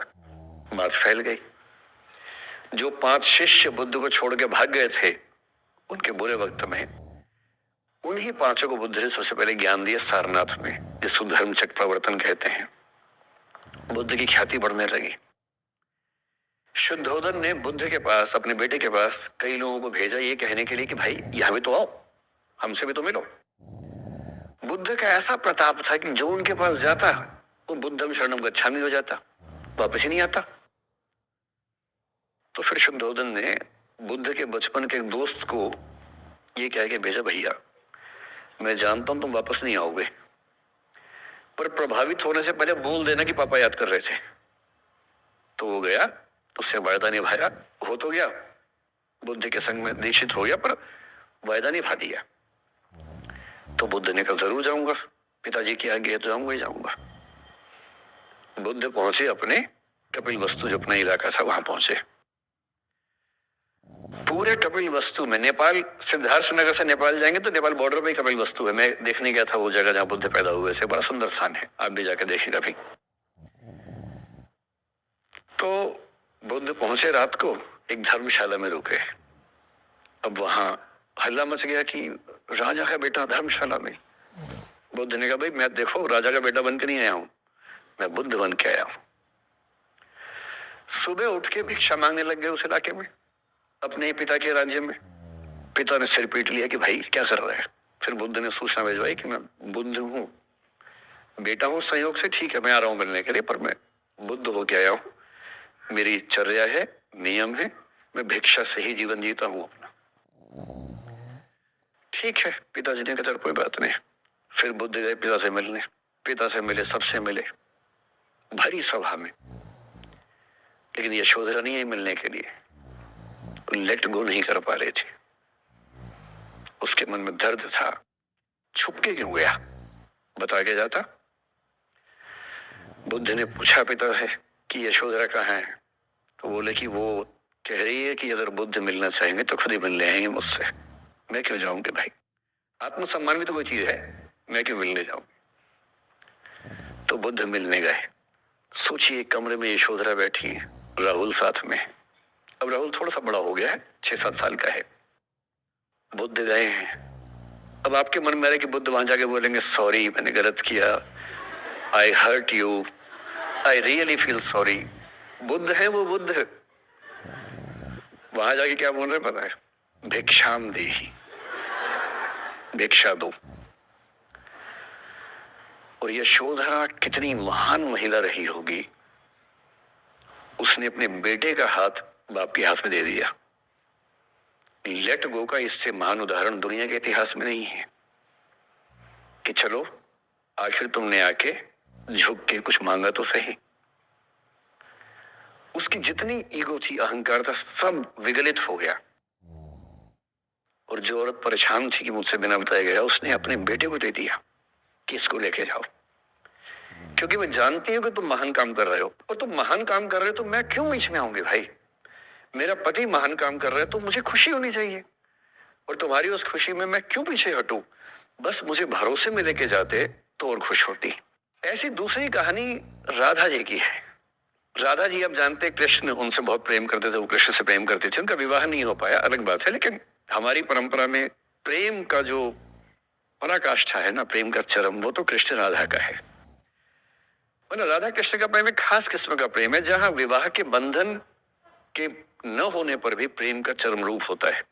बात फैल गई। जो 5 शिष्य बुद्ध को छोड़ के भाग गए थे उनके बुरे वक्त में, उन्हीं 5 को बुद्ध ने सबसे पहले ज्ञान दिया सारनाथ में, जिसको धर्म चक्र प्रवर्तन कहते हैं। बुद्ध की ख्याति बढ़ने लगी। शुद्धोदन ने बुद्ध के पास, अपने बेटे के पास कई लोगों को भेजा ये कहने के लिए कि भाई यहां भी तो आओ, हमसे भी तो मिलो। बुद्ध का ऐसा प्रताप था कि जो उनके पास जाता वो बुद्धम शरणम गच्छामि हो जाता, वापस ही नहीं आता। तो फिर शुद्धोदन ने बुद्ध के बचपन के एक दोस्त को ये कह के भेजा, भैया मैं जानता हूं तुम वापस नहीं आओगे, पर प्रभावित होने से पहले बोल देना कि पापा याद कर रहे थे। तो वो गया, उससे वायदा निभाया, हो तो गया, बुद्ध के संग में दीक्षित हो गया, पर वायदा निभा दिया। तो बुद्ध ने कहा जरूर जाऊंगा, पिताजी की आज्ञा है तो जाऊंगा ही जाऊंगा। बुद्ध पहुंचे अपने कपिल वस्तु, जो अपना इलाका था वहां पहुंचे। पूरे कपिल वस्तु में, नेपाल सिद्धार्थ नगर से नेपाल जाएंगे तो नेपाल बॉर्डर पे ही कपिल वस्तु है। मैं देखने गया था वो जगह जहां बुद्ध पैदा हुए थे, बड़ा सुंदर स्थान है, आप भी जाकर देखिएगा भी। तो बुद्ध पहुंचे, रात को एक धर्मशाला में रुके। अब वहां हल्ला मच गया कि राजा का बेटा धर्मशाला में। बुद्ध ने कहा भाई मैं देखो राजा का बेटा बन के नहीं आया हूं, मैं बुद्ध बन के आया हूं। सुबह उठ के भिक्षा मांगने लग गए उस इलाके में, अपने ही पिता के राज्य में। पिता ने सिर पीट लिया कि भाई क्या कर रहा है। फिर बुद्ध ने सूचना भिजवाई कि मैं बुद्ध हूं, बेटा हूं संयोग से, ठीक है मैं आ रहा हूं मिलने के लिए, पर मैं बुद्ध होके आया हूं, मेरी चर्या है, नियम है, मैं भिक्षा से ही जीवन जीता हूं अपना। ठीक है, पिताजी ने कहा कोई बात नहीं। फिर बुद्ध गए पिता से मिलने, पिता से मिले, सबसे मिले भरी सभा में। लेकिन यशोधरा नहीं आई मिलने के लिए, लेट गो नहीं कर पा रहे थे। उसके मन में दर्द था, छुप के क्यों गया, बता के जाता। बुद्ध ने पूछा पिता से कि यशोधरा कहाँ है, तो बोले कि वो कह रही है कि अगर बुद्ध मिलना चाहेंगे तो खुद ही मिलने आएंगे मुझसे, मैं क्यों जाऊंगी भाई, आत्मसम्मान भी तो कोई चीज है, मैं क्यों मिलने जाऊं। तो बुद्ध मिलने गए। सोचिए कमरे में यशोधरा बैठी है, राहुल साथ में। अब राहुल थोड़ा सा बड़ा हो गया है, 6-7 साल का है। बुद्ध गए हैं। अब आपके मन में आ रहा है कि बुद्ध वहां जाके बोलेंगे सॉरी मैंने गलत किया, I hurt you, I really feel sorry. Buddha है वो बुद्ध, वहां जाके क्या बोल रहे पता है, भिक्षाम देहि, भिक्षा दो। और यशोधरा कितनी महान महिला रही होगी, उसने अपने बेटे का हाथ बाप के हाथ में दे दिया। लेट गो का इससे महान उदाहरण दुनिया के इतिहास में नहीं है कि चलो आखिर तुमने आके झुक के कुछ मांगा तो सही। उसकी जितनी ईगो थी, अहंकार था, सब विगलित हो गया। और जो औरत परेशान थी कि मुझसे बिना बताए गया, उसने अपने बेटे को दे दिया कि इसको लेके जाओ, क्योंकि मैं जानती हूँ कि तुम महान काम कर रहे हो, और तुम महान काम कर रहे हो तो मैं क्यों बीच में आऊंगी भाई? मेरा पति महान काम कर रहा है तो मुझे खुशी होनी चाहिए, और तुम्हारी उस खुशी में मैं क्यों पीछे हटूं? बस मुझे भरोसे में लेके जाते तो और खुश होती। ऐसी दूसरी कहानी राधा जी की है। राधा जी आप जानते हैं कृष्ण उनसे बहुत प्रेम करते थे, वो कृष्ण से प्रेम करते थे, उनका विवाह नहीं हो पाया, अलग बात है, लेकिन हमारी परंपरा में प्रेम का जो पराकाष्ठा है ना, प्रेम का चरम, वो तो कृष्ण राधा का है। राधा कृष्ण का प्रेम एक खास किस्म का प्रेम है, जहां विवाह के बंधन के न होने पर भी प्रेम का चरम रूप होता है।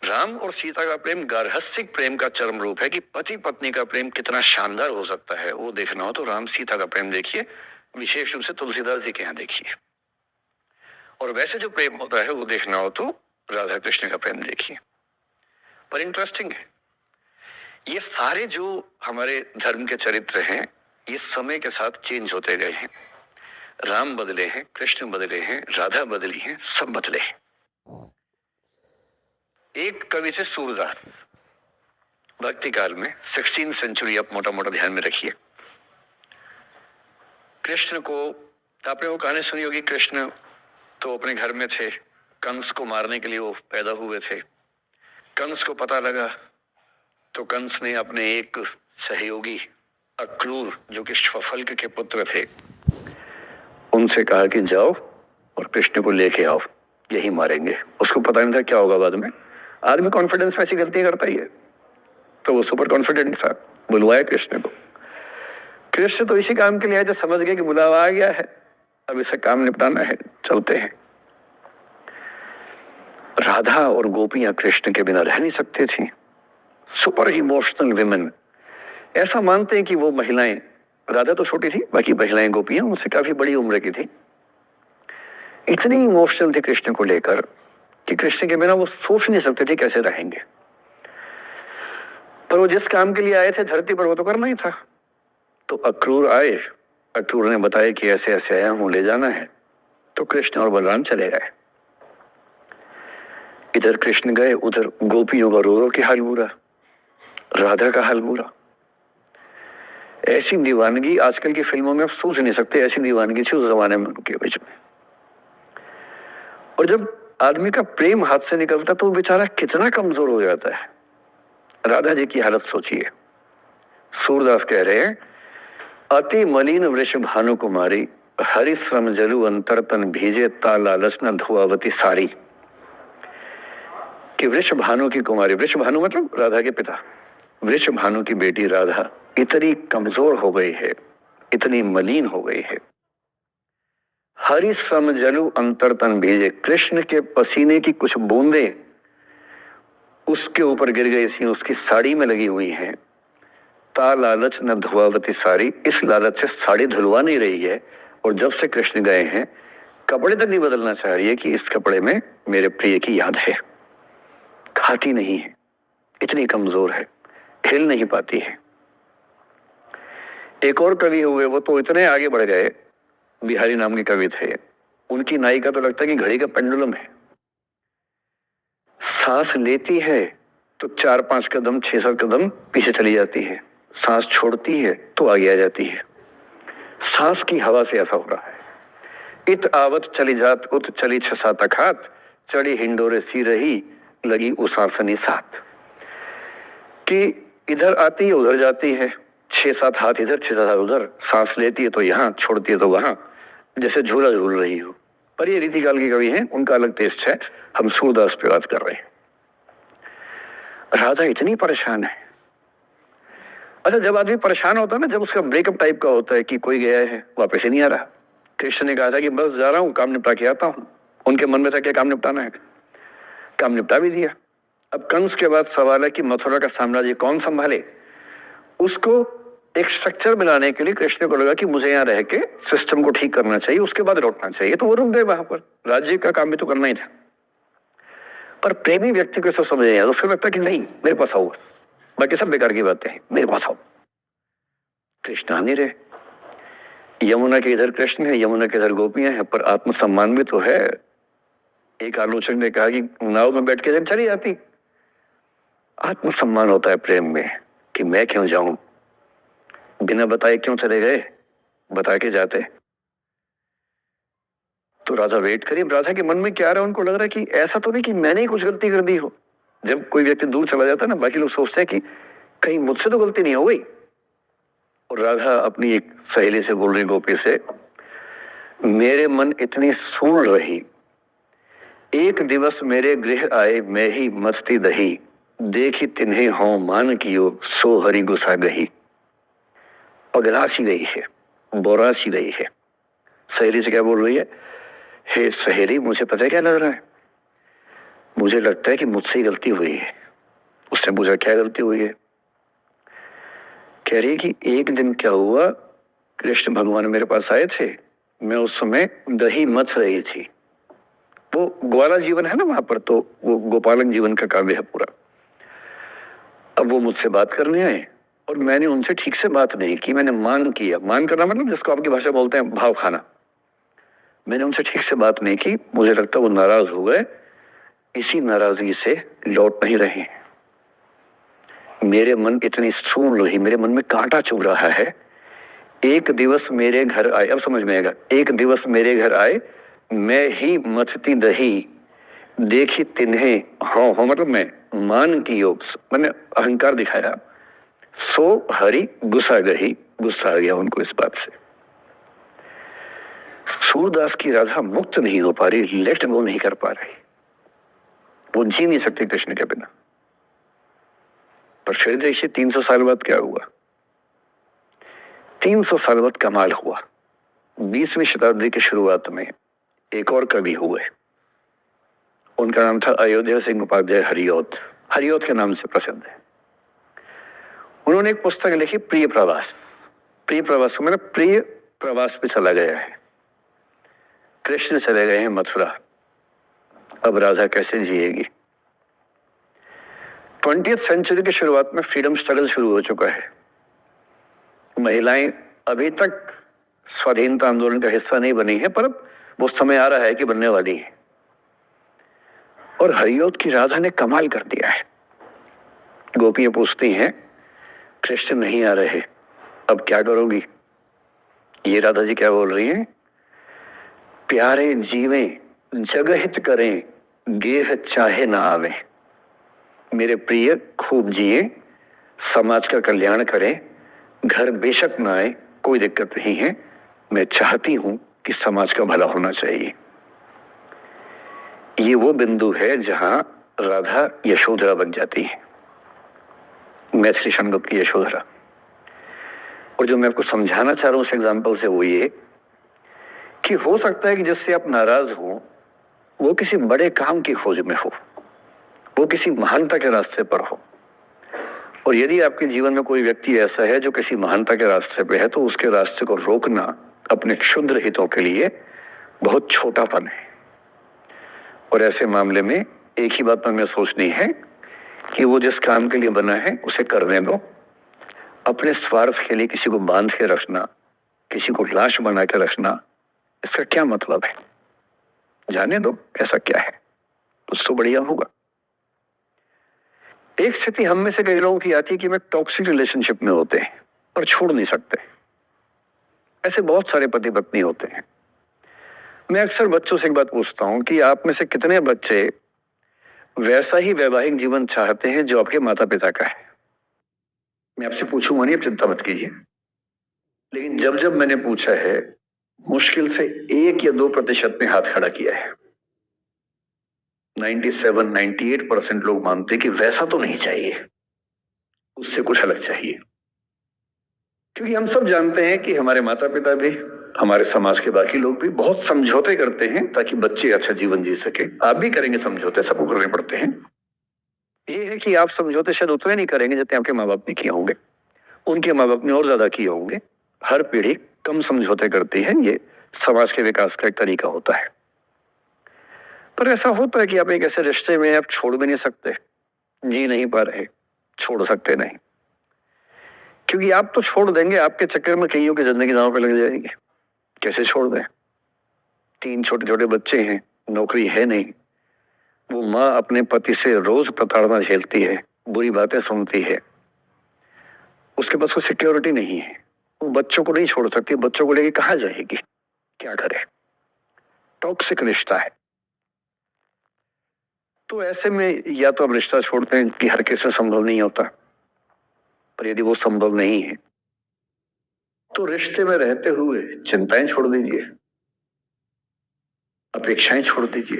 राम और सीता का प्रेम गार्हस्थ्यिक प्रेम का चरम रूप है कि पति पत्नी का प्रेम कितना शानदार हो सकता है। वो देखना हो तो राम सीता का प्रेम देखिए, विशेष रूप से तुलसीदास जी के यहाँ देखिए। और वैसे जो प्रेम होता है वो देखना हो तो राधा कृष्ण का प्रेम देखिए। पर इंटरेस्टिंग है, ये सारे जो हमारे धर्म के चरित्र हैं, ये समय के साथ चेंज होते गए हैं। राम बदले हैं, कृष्ण बदले हैं, राधा बदली हैं, सब बदले हैं। एक कवि थे सूरदास, भक्ति काल में 16वीं सेंचुरी, आप मोटा मोटा ध्यान में रखिए। कृष्ण को, आपने वो कहानी सुनी होगी, कृष्ण तो अपने घर में थे, कंस को मारने के लिए वो पैदा हुए थे। कंस को पता लगा तो कंस ने अपने एक सहयोगी अक्रूर, जो कि श्वफल्क के पुत्र थे, उनसे कहा कि जाओ और कृष्ण को लेके आओ, यही मारेंगे। उसको पता नहीं था क्या होगा बाद में। आदमी कॉन्फिडेंस में ऐसी गलतियां करता ही है, तो वो सुपर कॉन्फिडेंट था, बुलवाया कृष्ण को। कृष्ण तो इसी काम के लिए आए, जो समझ गए कि बुलावा आ गया है, अब इससे काम निपटाना है, चलते हैं। राधा और गोपियां कृष्ण के बिना रह नहीं सकती थी। सुपर इमोशनल विमेन, ऐसा मानते हैं कि वो महिलाएं, राधा तो छोटी थी, बाकी महिलाएं गोपियां उनसे काफी बड़ी उम्र की थी, इतनी इमोशनल थी कृष्ण को लेकर कि कृष्ण के बिना वो सोच नहीं सकते थे कैसे रहेंगे। पर वो जिस काम के लिए आए थे धरती पर, वो तो करना ही था। तो अक्रूर आए, अक्रूर ने बताया कि ऐसे ऐसे आया हूं, ले जाना है। तो कृष्ण और बलराम चले गए। इधर कृष्ण गए, उधर गोपियों का रो रो के हाल बुरा, राधा का हाल बुरा। ऐसी दीवानगी आजकल की फिल्मों में आप सोच नहीं सकते, ऐसी दीवानगी थी उस जमाने में उनके बीच में। और जब आदमी का प्रेम हाथ से निकलता तो वो बेचारा कितना कमजोर हो जाता है। राधा जी की हालत सोचिए। सूरदास कह रहे हैं, अति मलिन वृष भानु कुमारी, हरिश्रम जलु अंतर तन भीजे, ता लालच न धुआवती सारी। कि वृष भानु की कुमारी, वृष भानु मतलब राधा के पिता, वृष भानु की बेटी राधा इतनी कमजोर हो गई है, इतनी मलिन हो गई है। हरि सम जलु अंतर तन भीजे, कृष्ण के पसीने की कुछ बूंदे उसके ऊपर गिर गई थी, उसकी साड़ी में लगी हुई हैं। ता लालच न धुआवती साड़ी, इस लालच से साड़ी धुलवा नहीं रही है। और जब से कृष्ण गए हैं कपड़े तक नहीं बदलना चाह रही है कि इस कपड़े में मेरे प्रिय की याद है। खाती नहीं है, इतनी कमजोर है, हिल नहीं पाती है। एक और कवि हुए, वो तो इतने आगे बढ़ गए, बिहारी नाम के कवि थे, उनकी नायिका तो लगता है कि घड़ी का पेंडुलम है। सांस लेती है तो 4-5 कदम 6-7 कदम पीछे चली जाती है, सांस छोड़ती है तो आगे आ जाती है। सांस की हवा से ऐसा हो रहा है। इत आवत चली जात उत चली 6-7 अखात, चढ़ी हिंडोरे सी रही लगी उसासनी साथ। कि इधर आती है उधर जाती है, 6-7 हाथ इधर 6-7 हाथ उधर, सांस लेती है तो यहाँ, छोड़ती है तो वहां, जैसे झूला झूल रही हो। पर ये रीतिकाल के कवि हैं, उनका अलग टेस्ट है, हम सूरदास पे बात कर रहे हैं। राधा इतनी परेशान है। अच्छा, जब आदमी परेशान होता है ना, जब उसका ब्रेकअप टाइप का होता है कि कोई गया है वापस ही नहीं आ रहा, कृष्ण ने कहा था कि बस जा रहा हूं, काम निपटा के आता हूं। उनके मन में था क्या काम निपटाना है, काम निपटा भी दिया। अब कंस के बाद सवाल है कि मथुरा का साम्राज्य कौन संभाले। उसको एक स्ट्रक्चर बनाने के लिए कृष्ण को लगा कि मुझे यहाँ रह के सिस्टम को ठीक करना चाहिए, उसके बाद लौटना चाहिए। तो वो रुक गए वहां पर, राज्य का काम भी तो करना ही था। पर प्रेमी व्यक्ति को सब समझ नहीं आया, तो फिर लगता कि नहीं मेरे पास आओ, बाकी सब बेकार की बातें हैं, मेरे पास आओ। कृष्ण आ नहीं रहे, यमुना के इधर कृष्ण है, यमुना के इधर गोपियां हैं, पर आत्मसम्मान भी तो है। एक आलोचक ने कहा कि नाव में बैठ के चली जाती, आत्मसम्मान होता है प्रेम में कि मैं क्यों जाऊं, बिना बताए क्यों चले गए, बता के जाते। तो राजा वेट करिए, राजा के मन में क्या आ रहा है, उनको लग रहा है कि ऐसा तो नहीं कि मैंने ही कुछ गलती कर दी हो। जब कोई व्यक्ति दूर चला जाता है ना, बाकी लोग सोचते हैं कि कहीं मुझसे तो गलती नहीं हो गई। और राधा अपनी एक सहेली से बोल रही, गोपी से, मेरे मन इतनी सून रही, एक दिवस मेरे गृह आए मैं ही मस्ती दही, देखी तिन्हें हों मान कियो सो हरि गुसा गही। पगला सी गई है, बोरा सी गई है। सहेली से क्या बोल रही है, हे सहेली, मुझे पता है क्या लग रहा है, मुझे लगता है कि मुझसे ही गलती हुई है। उससे पूछा क्या गलती हुई है, कह रही कि एक दिन क्या हुआ, कृष्ण भगवान मेरे पास आए थे, मैं उस समय दही मथ रही थी। वो ग्वाला जीवन है ना वहां पर, तो वो गोपालन जीवन का काव्य है पूरा। अब वो मुझसे बात करने आए और मैंने उनसे ठीक से बात नहीं की, मैंने मान किया। मान करना मतलब जिसको आपकी भाषा बोलते हैं भाव खाना। मैंने उनसे ठीक से बात नहीं की, मुझे लगता वो नाराज हो गए, इसी नाराजगी से लौट नहीं रहे। मेरे मन इतनी सून रही, मेरे मन में कांटा चुभ रहा है। एक दिवस मेरे घर आए, अब समझ में आएगा, एक दिवस मेरे घर आए मैं ही मथती दही, देखी तिन्हें हो मतलब मैं मान की योग, मैंने अहंकार दिखाया, सो हरि गुस्सा गही, गुस्सा आ गया उनको इस बात से। सूरदास की राधा मुक्त नहीं हो पा रही, लेट गो नहीं कर पा रही, वो जी नहीं सकती कृष्ण के बिना। पर फिर देखिए 300 साल बाद क्या हुआ। 300 साल बाद कमाल हुआ। 20वीं शताब्दी की शुरुआत में एक और कवि हुए, उनका नाम था अयोध्या सिंह उपाध्याय हरिऔध, हरिऔध के नाम से प्रसिद्ध है। उन्होंने एक पुस्तक लिखी, प्रिय प्रवास। प्रिय प्रवास मैंने प्रिय प्रवास पे चला गया है, कृष्ण चले गए हैं मथुरा, अब राधा कैसे जिएगी। 20वीं सेंचुरी की शुरुआत में फ्रीडम स्ट्रगल शुरू हो चुका है। महिलाएं अभी तक स्वाधीनता आंदोलन का हिस्सा नहीं बनी है, पर वो समय आ रहा है कि बनने वाली है। और हरिऔध की राधा ने कमाल कर दिया है। गोपियां पूछती हैं, कृष्ण नहीं आ रहे, अब क्या करोगी। ये राधा जी क्या बोल रही हैं, प्यारे जीवें जगहित करें, गेह चाहे ना आवे। मेरे प्रिय खूब जिए, समाज का कल्याण करें, घर बेशक ना आए, कोई दिक्कत नहीं है, मैं चाहती हूं कि समाज का भला होना चाहिए। ये वो बिंदु है जहां राधा यशोधरा बन जाती है, मैथिली शनगुप्त की यशोधरा। और जो मैं आपको समझाना चाह रहा हूं उस एग्जाम्पल से वो ये कि हो सकता है कि जिससे आप नाराज हो वो किसी बड़े काम की खोज में हो, वो किसी महानता के रास्ते पर हो। और यदि आपके जीवन में कोई व्यक्ति ऐसा है जो किसी महानता के रास्ते पे है, तो उसके रास्ते को रोकना अपने क्षुद्र हितों के लिए बहुत छोटापन है। और ऐसे मामले में एक ही बात में सोचनी है कि वो जिस काम के लिए बना है उसे करने दो। अपने स्वार्थ के लिए किसी को बांध के रखना, किसी को लाश बना के रखना, इसका क्या मतलब है। जाने दो ऐसा क्या है, उससे बढ़िया होगा। एक स्थिति हम में से कई लोगों की आती है कि वे टॉक्सिक रिलेशनशिप में होते हैं और छोड़ नहीं सकते। ऐसे बहुत सारे पति पत्नी होते हैं। मैं अक्सर बच्चों से एक बात पूछता हूं कि आप में से कितने बच्चे वैसा ही वैवाहिक जीवन चाहते हैं जो आपके माता पिता का है। मैं आपसे पूछूंगा नहीं, आप चिंता मत कीजिए, लेकिन जब जब मैंने पूछा है मुश्किल से 1 या 2% ने हाथ खड़ा किया है। 97-98% लोग मानते कि वैसा तो नहीं चाहिए, उससे कुछ अलग चाहिए। क्योंकि हम सब जानते हैं कि हमारे माता पिता भी, हमारे समाज के बाकी लोग भी बहुत समझौते करते हैं ताकि बच्चे अच्छा जीवन जी सके। आप भी करेंगे समझौते, सबको करने पड़ते हैं। ये है कि आप समझौते शायद उतने नहीं करेंगे जितने आपके माँ बाप ने किए होंगे, उनके माँ बाप ने और ज्यादा किए होंगे। हर पीढ़ी कम समझौते करती है, ये समाज के विकास का एक तरीका होता है। पर ऐसा होता है कि आप एक ऐसे रिश्ते में आप छोड़ भी नहीं सकते, जी नहीं पा रहे, छोड़ सकते नहीं, क्योंकि आप तो छोड़ देंगे, आपके चक्कर में कईयों की जिंदगी दांव पे लग जाएगी। कैसे छोड़ दें, 3 छोटे छोटे बच्चे हैं, नौकरी है नहीं, वो माँ अपने पति से रोज प्रताड़ना झेलती है, बुरी बातें सुनती है, उसके पास कोई सिक्योरिटी नहीं है, वो बच्चों को नहीं छोड़ सकती, बच्चों को लेके कहाँ जाएगी, क्या करे, टॉक्सिक रिश्ता है। तो ऐसे में या तो आप रिश्ता छोड़ते हैं कि हर किसी में संभव नहीं होता, पर यदि वो संभव नहीं है तो रिश्ते में रहते हुए चिंताएं छोड़ दीजिए, अपेक्षाएं छोड़ दीजिए।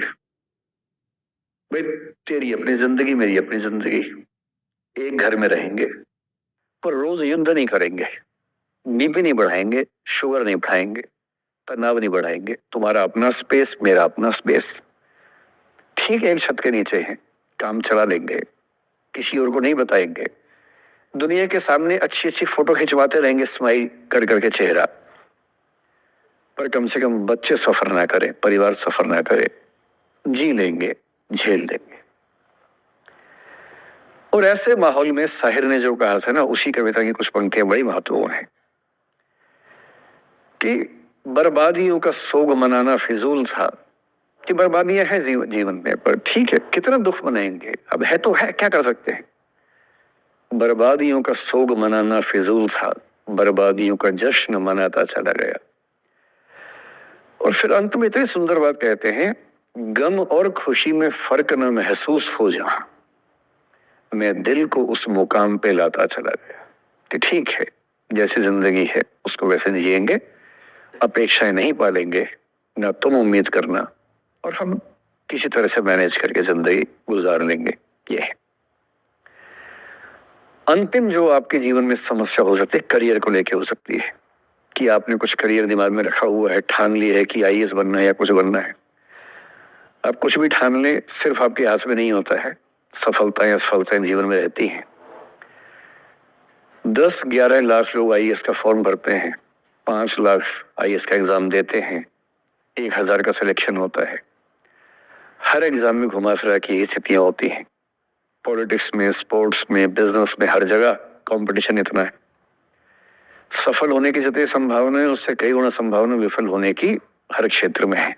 भाई तेरी अपनी जिंदगी, मेरी अपनी जिंदगी, एक घर में रहेंगे पर रोज युद्ध नहीं करेंगे, बीपी नहीं बढ़ाएंगे, शुगर नहीं बढ़ाएंगे, तनाव नहीं बढ़ाएंगे, तुम्हारा अपना स्पेस, मेरा अपना स्पेस, ठीक है, एक छत के नीचे है, काम चला लेंगे, किसी और को नहीं बताएंगे, दुनिया के सामने अच्छी अच्छी फोटो खिंचवाते रहेंगे स्माइल कर करके चेहरा, पर कम से कम बच्चे सफर ना करें, परिवार सफर ना करे, जी लेंगे, झेल लेंगे। और ऐसे माहौल में साहिर ने जो कहा था ना, उसी कविता की कुछ पंक्तियां बड़ी महत्वपूर्ण है कि बर्बादियों का सोग मनाना फिजूल था, कि बर्बादियां हैं जीवन में, पर ठीक है, कितना दुख मनाएंगे, अब है तो है, क्या कर सकते हैं। बर्बादियों का सोग मनाना फिजूल था, बर्बादियों का जश्न मनाता चला गया। और फिर अंत में इतनी सुंदर बात कहते हैं, गम और खुशी में फर्क न महसूस हो जहां, मैं दिल को उस मुकाम पे लाता चला गया। कि ठीक है, जैसी जिंदगी है उसको वैसे जिएंगे, अपेक्षाएं नहीं पालेंगे, ना तुम उम्मीद करना, और हम किसी तरह से मैनेज करके जिंदगी गुजार लेंगे। ये है अंतिम जो आपके जीवन में समस्या हो सकती है, करियर को लेके हो सकती है, कि आपने कुछ करियर दिमाग में रखा हुआ है, ठान लिया है कि आईएएस बनना है या कुछ बनना है। आप कुछ भी ठान ले, सिर्फ आपके हाथ में नहीं होता है, सफलताएं असफलताएं जीवन में रहती हैं। 10-11 लाख लोग आईएएस का फॉर्म भरते हैं, 5 लाख आईएएस का एग्जाम देते हैं, 1000 का सिलेक्शन होता है। हर एग्जाम में घुमा फिरा की स्थितियां होती हैं, पॉलिटिक्स में, स्पोर्ट्स में, बिजनेस में, हर जगह कंपटीशन इतना है। सफल होने की जितनी संभावना है उससे कई गुना संभावना विफल होने की हर क्षेत्र में है।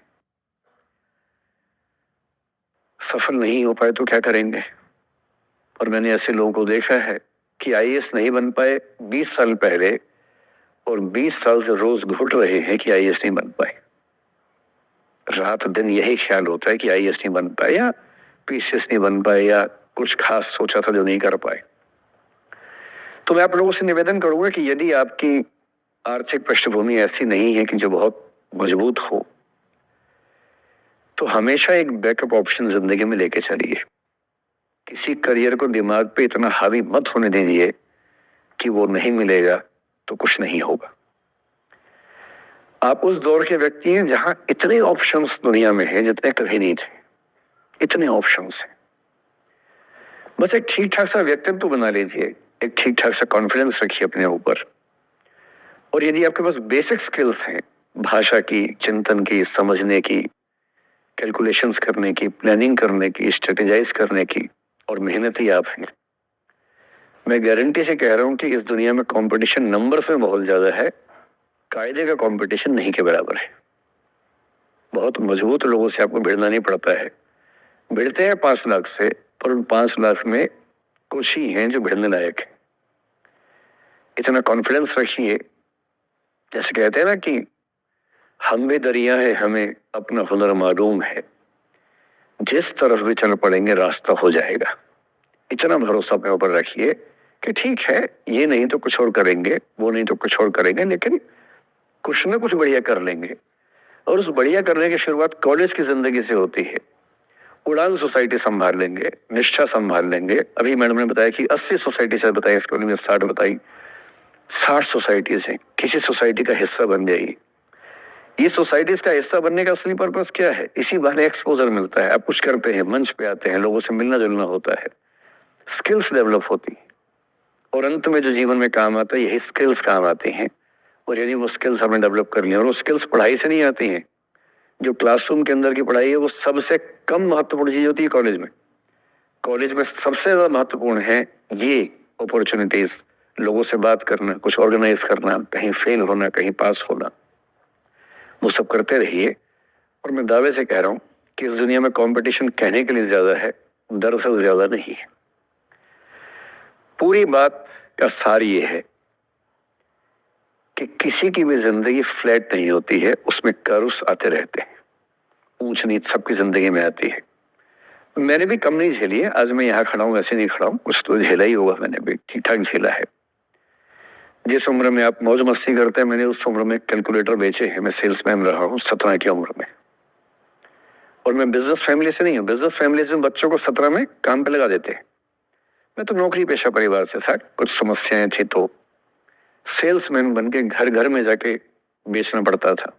सफल नहीं हो पाए तो क्या करेंगे। और मैंने ऐसे लोगों को देखा है कि आईएएस नहीं बन पाए 20 साल पहले, और 20 साल से रोज घुट रहे हैं कि आईएएस नहीं बन पाए। रात दिन यही ख्याल होता है कि आईएएस नहीं बन पाए, या पीसीएस नहीं बन पाए, या कुछ खास सोचा था जो नहीं कर पाए। तो मैं आप लोगों से निवेदन करूंगा कि यदि आपकी आर्थिक पृष्ठभूमि ऐसी नहीं है कि जो बहुत मजबूत हो, तो हमेशा एक बैकअप ऑप्शन जिंदगी में लेके चलिए। किसी करियर को दिमाग पे इतना हावी मत होने दीजिए कि वो नहीं मिलेगा तो कुछ नहीं होगा। आप उस दौर के व्यक्ति हैं जहां इतने ऑप्शंस दुनिया में हैं जितने कभी नहीं थे, इतने ऑप्शंस हैं। बस एक ठीक ठाक सा व्यक्तित्व बना लीजिए, एक ठीक ठाक सा कॉन्फिडेंस रखिए अपने ऊपर, और यदि आपके पास बेसिक स्किल्स हैं, भाषा की, चिंतन की, समझने की, कैलकुलेशंस करने की, प्लानिंग करने की, स्ट्रेटेजाइज करने की, और मेहनती आप हैं, मैं गारंटी से कह रहा हूं कि इस दुनिया में कंपटीशन नंबर्स में बहुत ज्यादा है, कायदे का कंपटीशन नहीं के बराबर है। बहुत मजबूत लोगों से आपको भिड़ना नहीं पड़ता है, भिड़ते हैं 5 लाख से, पर उन 5 लाख में कुछ ही हैं जो भिड़ने लायक है। इतना कॉन्फिडेंस रखिए, जैसे कहते हैं ना कि हम भी दरिया है, हमें अपना हुनर मालूम है, जिस तरफ भी चल पड़ेंगे रास्ता हो जाएगा। इतना भरोसा अपने ऊपर रखिए कि ठीक है, ये नहीं तो कुछ और करेंगे, वो नहीं तो कुछ और करेंगे, लेकिन कुछ ना कुछ बढ़िया कर लेंगे। और उस बढ़िया करने की शुरुआत कॉलेज की जिंदगी से होती है। उड़ान सोसाइटी संभाल लेंगे, निष्ठा संभाल लेंगे। अभी मैडम ने बताया कि 80 सोसाइटी से बताई, स्कूल में 60 बताई, 60 सोसाइटीज हैं, किसी सोसाइटी का हिस्सा बन जाइए। ये सोसाइटीज का हिस्सा बनने का असली पर्पस क्या है, इसी बहाने एक्सपोजर मिलता है, आप कुछ करते हैं, मंच पे आते हैं, लोगों से मिलना जुलना होता है, स्किल्स डेवलप होती है, और अंत में जो जीवन में काम आता है यही स्किल्स काम आती हैं। और यदि वो स्किल्स हमने डेवलप कर लिया, और वो स्किल्स पढ़ाई से नहीं आती हैं, जो क्लासरूम के अंदर की पढ़ाई है वो सबसे कम महत्वपूर्ण चीज होती है कॉलेज में। कॉलेज में सबसे ज्यादा महत्वपूर्ण है ये अपॉर्चुनिटीज, लोगों से बात करना, कुछ ऑर्गेनाइज करना, कहीं फेल होना, कहीं पास होना, वो सब करते रहिए। और मैं दावे से कह रहा हूं कि इस दुनिया में कंपटीशन कहने के लिए ज्यादा है, दरअसल ज्यादा नहीं है। पूरी बात का सार ये है कि किसी की भी जिंदगी फ्लैट नहीं होती है, उसमें कर्व्स आते रहते हैं, ऊंच नीच सबकी जिंदगी में आती है। मैंने भी कम नहीं झेली है, आज मैं यहाँ खड़ा हूँ ऐसे नहीं खड़ा हूँ, कुछ तो झेला ही होगा, मैंने भी ठीक ठाक झेला है। जिस उम्र में आप मौज मस्ती करते हैं, मैंने उस उम्र में कैलकुलेटर बेचे हैं। मैं सेल्समैन रहा हूँ 17 की उम्र में, और मैं बिजनेस फैमिली से नहीं हूँ। बिजनेस फैमिली में बच्चों को 17 में काम पे लगा देते हैं। मैं तो नौकरी पेशा परिवार से था, कुछ समस्याएं थी तो सेल्समैन बन के घर घर में जाके बेचना पड़ता था।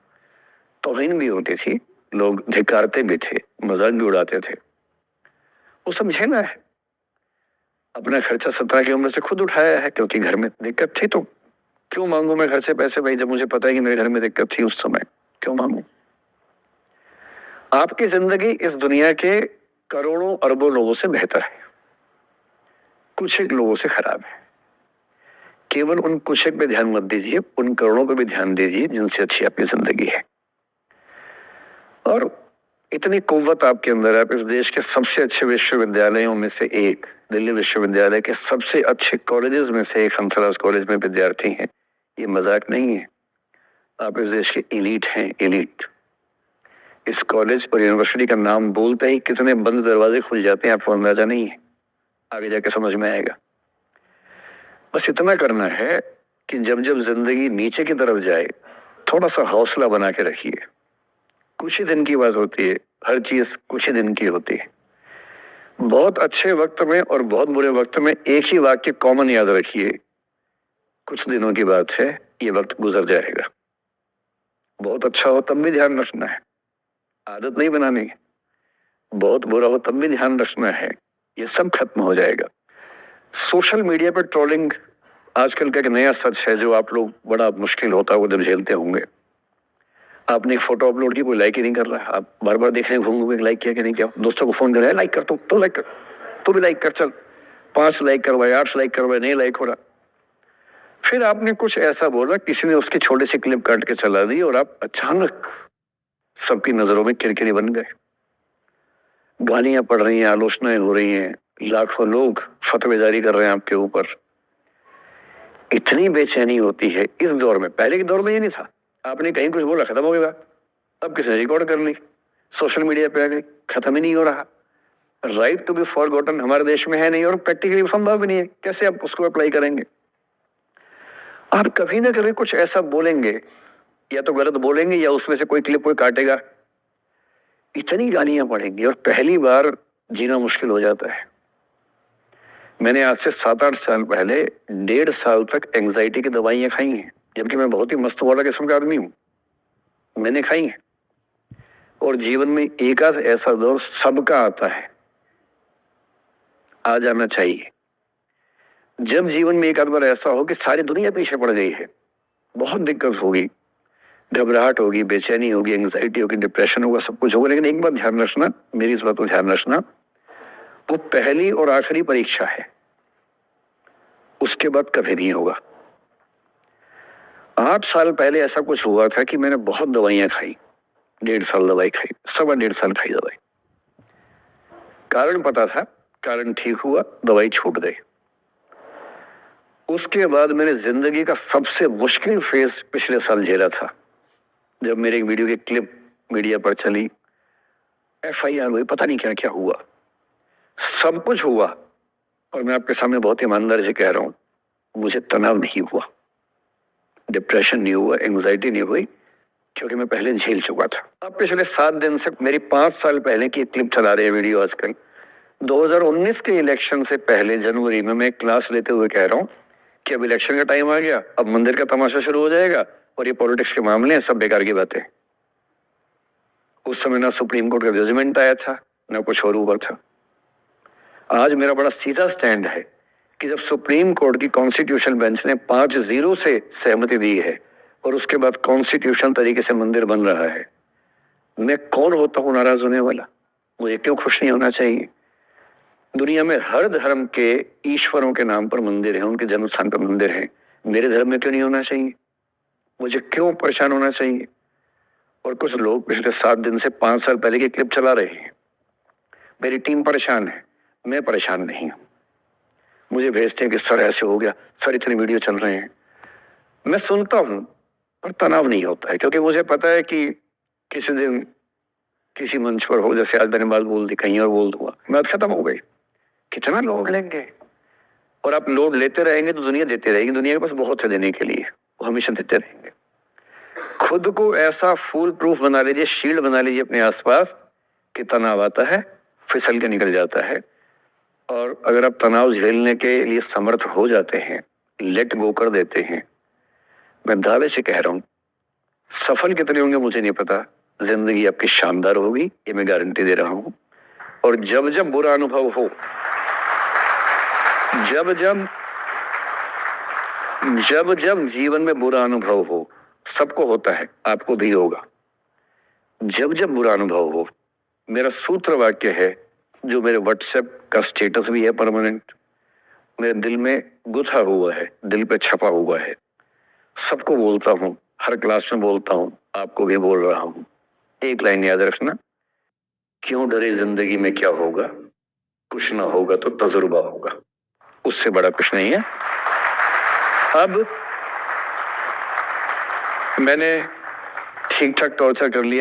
तौहीन भी होती थी, लोग धिक्कारते भी थे, मजाक भी उड़ाते थे। वो समझे ना है, अपना खर्चा 17 की उम्र से खुद उठाया है, क्योंकि घर में दिक्कत थी तो क्यों मांगू मैं घर से पैसे भाई, जब मुझे पता है कि मेरे घर में दिक्कत थी उस समय, क्यों मांगू। आपकी जिंदगी इस दुनिया के करोड़ों अरबों लोगों से बेहतर है, कुछ एक लोगों से खराब है। केवल उन कुछ एक पे ध्यान मत दीजिए, उन करोड़ों पे भी ध्यान दीजिए जिनसे अच्छी आपकी जिंदगी है। और इतनी कुव्वत आपके अंदर है, आप इस देश के सबसे अच्छे विश्वविद्यालयों में से एक, दिल्ली विश्वविद्यालय के सबसे अच्छे कॉलेजेस में से एक हंसराज कॉलेज में विद्यार्थी हैं। ये मजाक नहीं है, आप इस देश के एलीट हैं, एलीट। इस कॉलेज और यूनिवर्सिटी का नाम बोलते ही कितने बंद दरवाजे खुल जाते हैं, आपको अंदाजा नहीं है, आगे जाके समझ में आएगा। बस इतना करना है कि जब जब जिंदगी नीचे की तरफ जाए, थोड़ा सा हौसला बना के रखिए। कुछ ही दिन की बात होती है, हर चीज कुछ ही दिन की होती है। बहुत अच्छे वक्त में और बहुत बुरे वक्त में एक ही वाक्य कॉमन याद रखिए, कुछ दिनों की बात है, ये वक्त गुजर जाएगा। बहुत अच्छा हो तब भी ध्यान रखना है, आदत नहीं बनानी है। बहुत बुरा हो तब भी ध्यान रखना है, ये सब खत्म हो जाएगा। सोशल मीडिया पर ट्रोलिंग आजकल का एक नया सच है, जो आप लोग बड़ा मुश्किल होता है वो जब झेलते होंगे। आपने एक फोटो अपलोड की, कोई लाइक ही नहीं कर रहा है, आप बार बार देख रहे हैं घूम घूम लाइक किया कि नहीं किया, दोस्तों को फोन कर रहे हैं लाइक कर, तो लाइक कर, तू भी लाइक कर, चल 5 लाइक करवाए, 8 लाइक करवाए, नहीं लाइक हो रहा। फिर आपने कुछ ऐसा बोला, किसी ने उसकी छोटी सी क्लिप काट के चला दी और आप अचानक सबकी नजरों में किरकिरी बन गए। गालियां पड़ रही हैं, आलोचनाएं हो रही हैं, लाखों लोग फतवे जारी कर रहे हैं आपके ऊपर। इतनी बेचैनी होती है इस दौर में, पहले के दौर में ये नहीं था। आपने कहीं कुछ बोला, खत्म हो गया, अब किसी ने रिकॉर्ड कर ली, सोशल मीडिया पे आ गई, खत्म ही नहीं हो रहा। राइट टू बी फॉरगॉटन हमारे देश में है नहीं, और प्रैक्टिकली संभव भी नहीं है। कैसे आप उसको अप्लाई करेंगे? आप कभी ना कभी कुछ ऐसा बोलेंगे, या तो गलत बोलेंगे या उसमें से कोई क्लिप कोई काटेगा, इतनी गालियां पड़ेंगी और पहली बार जीना मुश्किल हो जाता है। मैंने आज से 7-8 साल पहले 1.5 साल तक एंजाइटी की दवाइयां खाई हैं, जबकि मैं बहुत ही मस्त वाला किस्म का आदमी हूं, मैंने खाई है। और जीवन में एक आध ऐसा दौर सबका आता है, आ जाना चाहिए। जब जीवन में एक आध बार ऐसा हो कि सारी दुनिया पीछे पड़ गई है, बहुत दिक्कत होगी, घबराहट होगी, बेचैनी होगी, एंजाइटी होगी, डिप्रेशन होगा, सब कुछ होगा। लेकिन एक बात ध्यान रखना, मेरी इस बात को ध्यान रखना, वो पहली और आखिरी परीक्षा है, उसके बाद कभी नहीं होगा। 8 साल पहले ऐसा कुछ हुआ था कि मैंने बहुत दवाइयां खाई, 1.5 साल दवाई खाई, 1.25 साल खाई दवाई। कारण पता था, कारण ठीक हुआ, दवाई छूट गई। उसके बाद मैंने जिंदगी का सबसे मुश्किल फेज पिछले साल झेला था, जब मेरे एक वीडियो की क्लिप मीडिया पर चली, FIR हुई, पता नहीं क्या क्या हुआ, सब कुछ हुआ। और मैं आपके सामने बहुत ईमानदारी से कह रहा हूं, मुझे तनाव नहीं हुआ, डिप्रेशन नहीं हुआ, एंजाइटी नहीं हुई, क्योंकि मैं पहले झेल चुका था। अब पिछले 7 दिन से मेरी 5 साल पहले की क्लिप चला रहे हैं वीडियो आजकल। 2019 के इलेक्शन से पहले जनवरी में मैं क्लास लेते हुए कह रहा हूं कि अब इलेक्शन का टाइम आ गया, अब मंदिर का तमाशा शुरू हो जाएगा और ये पॉलिटिक्स के मामले हैं, सब बेकार की बातें। उस समय ना सुप्रीम कोर्ट का जजमेंट आया था, ना कुछ और हुआ था। आज मेरा बड़ा सीधा स्टैंड है कि जब सुप्रीम कोर्ट की कॉन्स्टिट्यूशन बेंच ने 5-0 से सहमति दी है और उसके बाद कॉन्स्टिट्यूशन तरीके से मंदिर बन रहा है, मैं कौन होता हूं नाराज होने वाला? मुझे क्यों खुश नहीं होना चाहिए? दुनिया में हर धर्म के ईश्वरों के नाम पर मंदिर है, उनके जन्म स्थान पर मंदिर है, मेरे धर्म में क्यों नहीं होना चाहिए? मुझे क्यों परेशान होना चाहिए? और कुछ लोग पिछले 7 दिन से 5 साल पहले की क्लिप चला रहे हैं। मेरी टीम परेशान है, मैं परेशान नहीं हूं। मुझे भेजते हैं कि सर ऐसे हो गया, सर इतने वीडियो चल रहे हैं। मैं सुनता हूं पर तनाव नहीं होता है, क्योंकि मुझे पता है कि किसी दिन किसी मंच पर हो, जैसे आज मैंने बात बोल दी, कहीं और बोल दूंगा, बात खत्म हो गई। कितना लोड लेंगे? और आप लोड लेते रहेंगे तो दुनिया देते रहेगी। दुनिया के पास बहुत है देने के लिए, वो हमेशा देते रहेंगे। खुद को ऐसा फूल प्रूफ बना लीजिए, शील्ड बना लीजिए अपने आसपास कि तनाव आता है फिसल के निकल जाता है। और अगर आप तनाव झेलने के लिए समर्थ हो जाते हैं, लेट गो कर देते हैं, मैं दावे से कह रहा हूं, सफल कितने होंगे मुझे नहीं पता, जिंदगी आपकी शानदार होगी, ये मैं गारंटी दे रहा हूं। और जब जब बुरा अनुभव हो, जब जब जब जब जीवन में बुरा अनुभव हो, सबको होता है, आपको भी होगा। जब जब बुरा अनुभव हो, मेरा सूत्र वाक्य है, जो मेरे व्हाट्सएप का स्टेटस भी है परमानेंट, मेरे दिल में गुथा हुआ है, दिल पे छपा हुआ है, सबको बोलता हूं, हर क्लास में बोलता हूं, आपको भी बोल रहा हूं। एक लाइन याद रखना, क्यों डरे जिंदगी में क्या होगा, कुछ ना होगा तो तजुर्बा होगा, उससे बड़ा कुछ नहीं है। अब मैंने ठीक ठाक टॉर्चर कर लिया।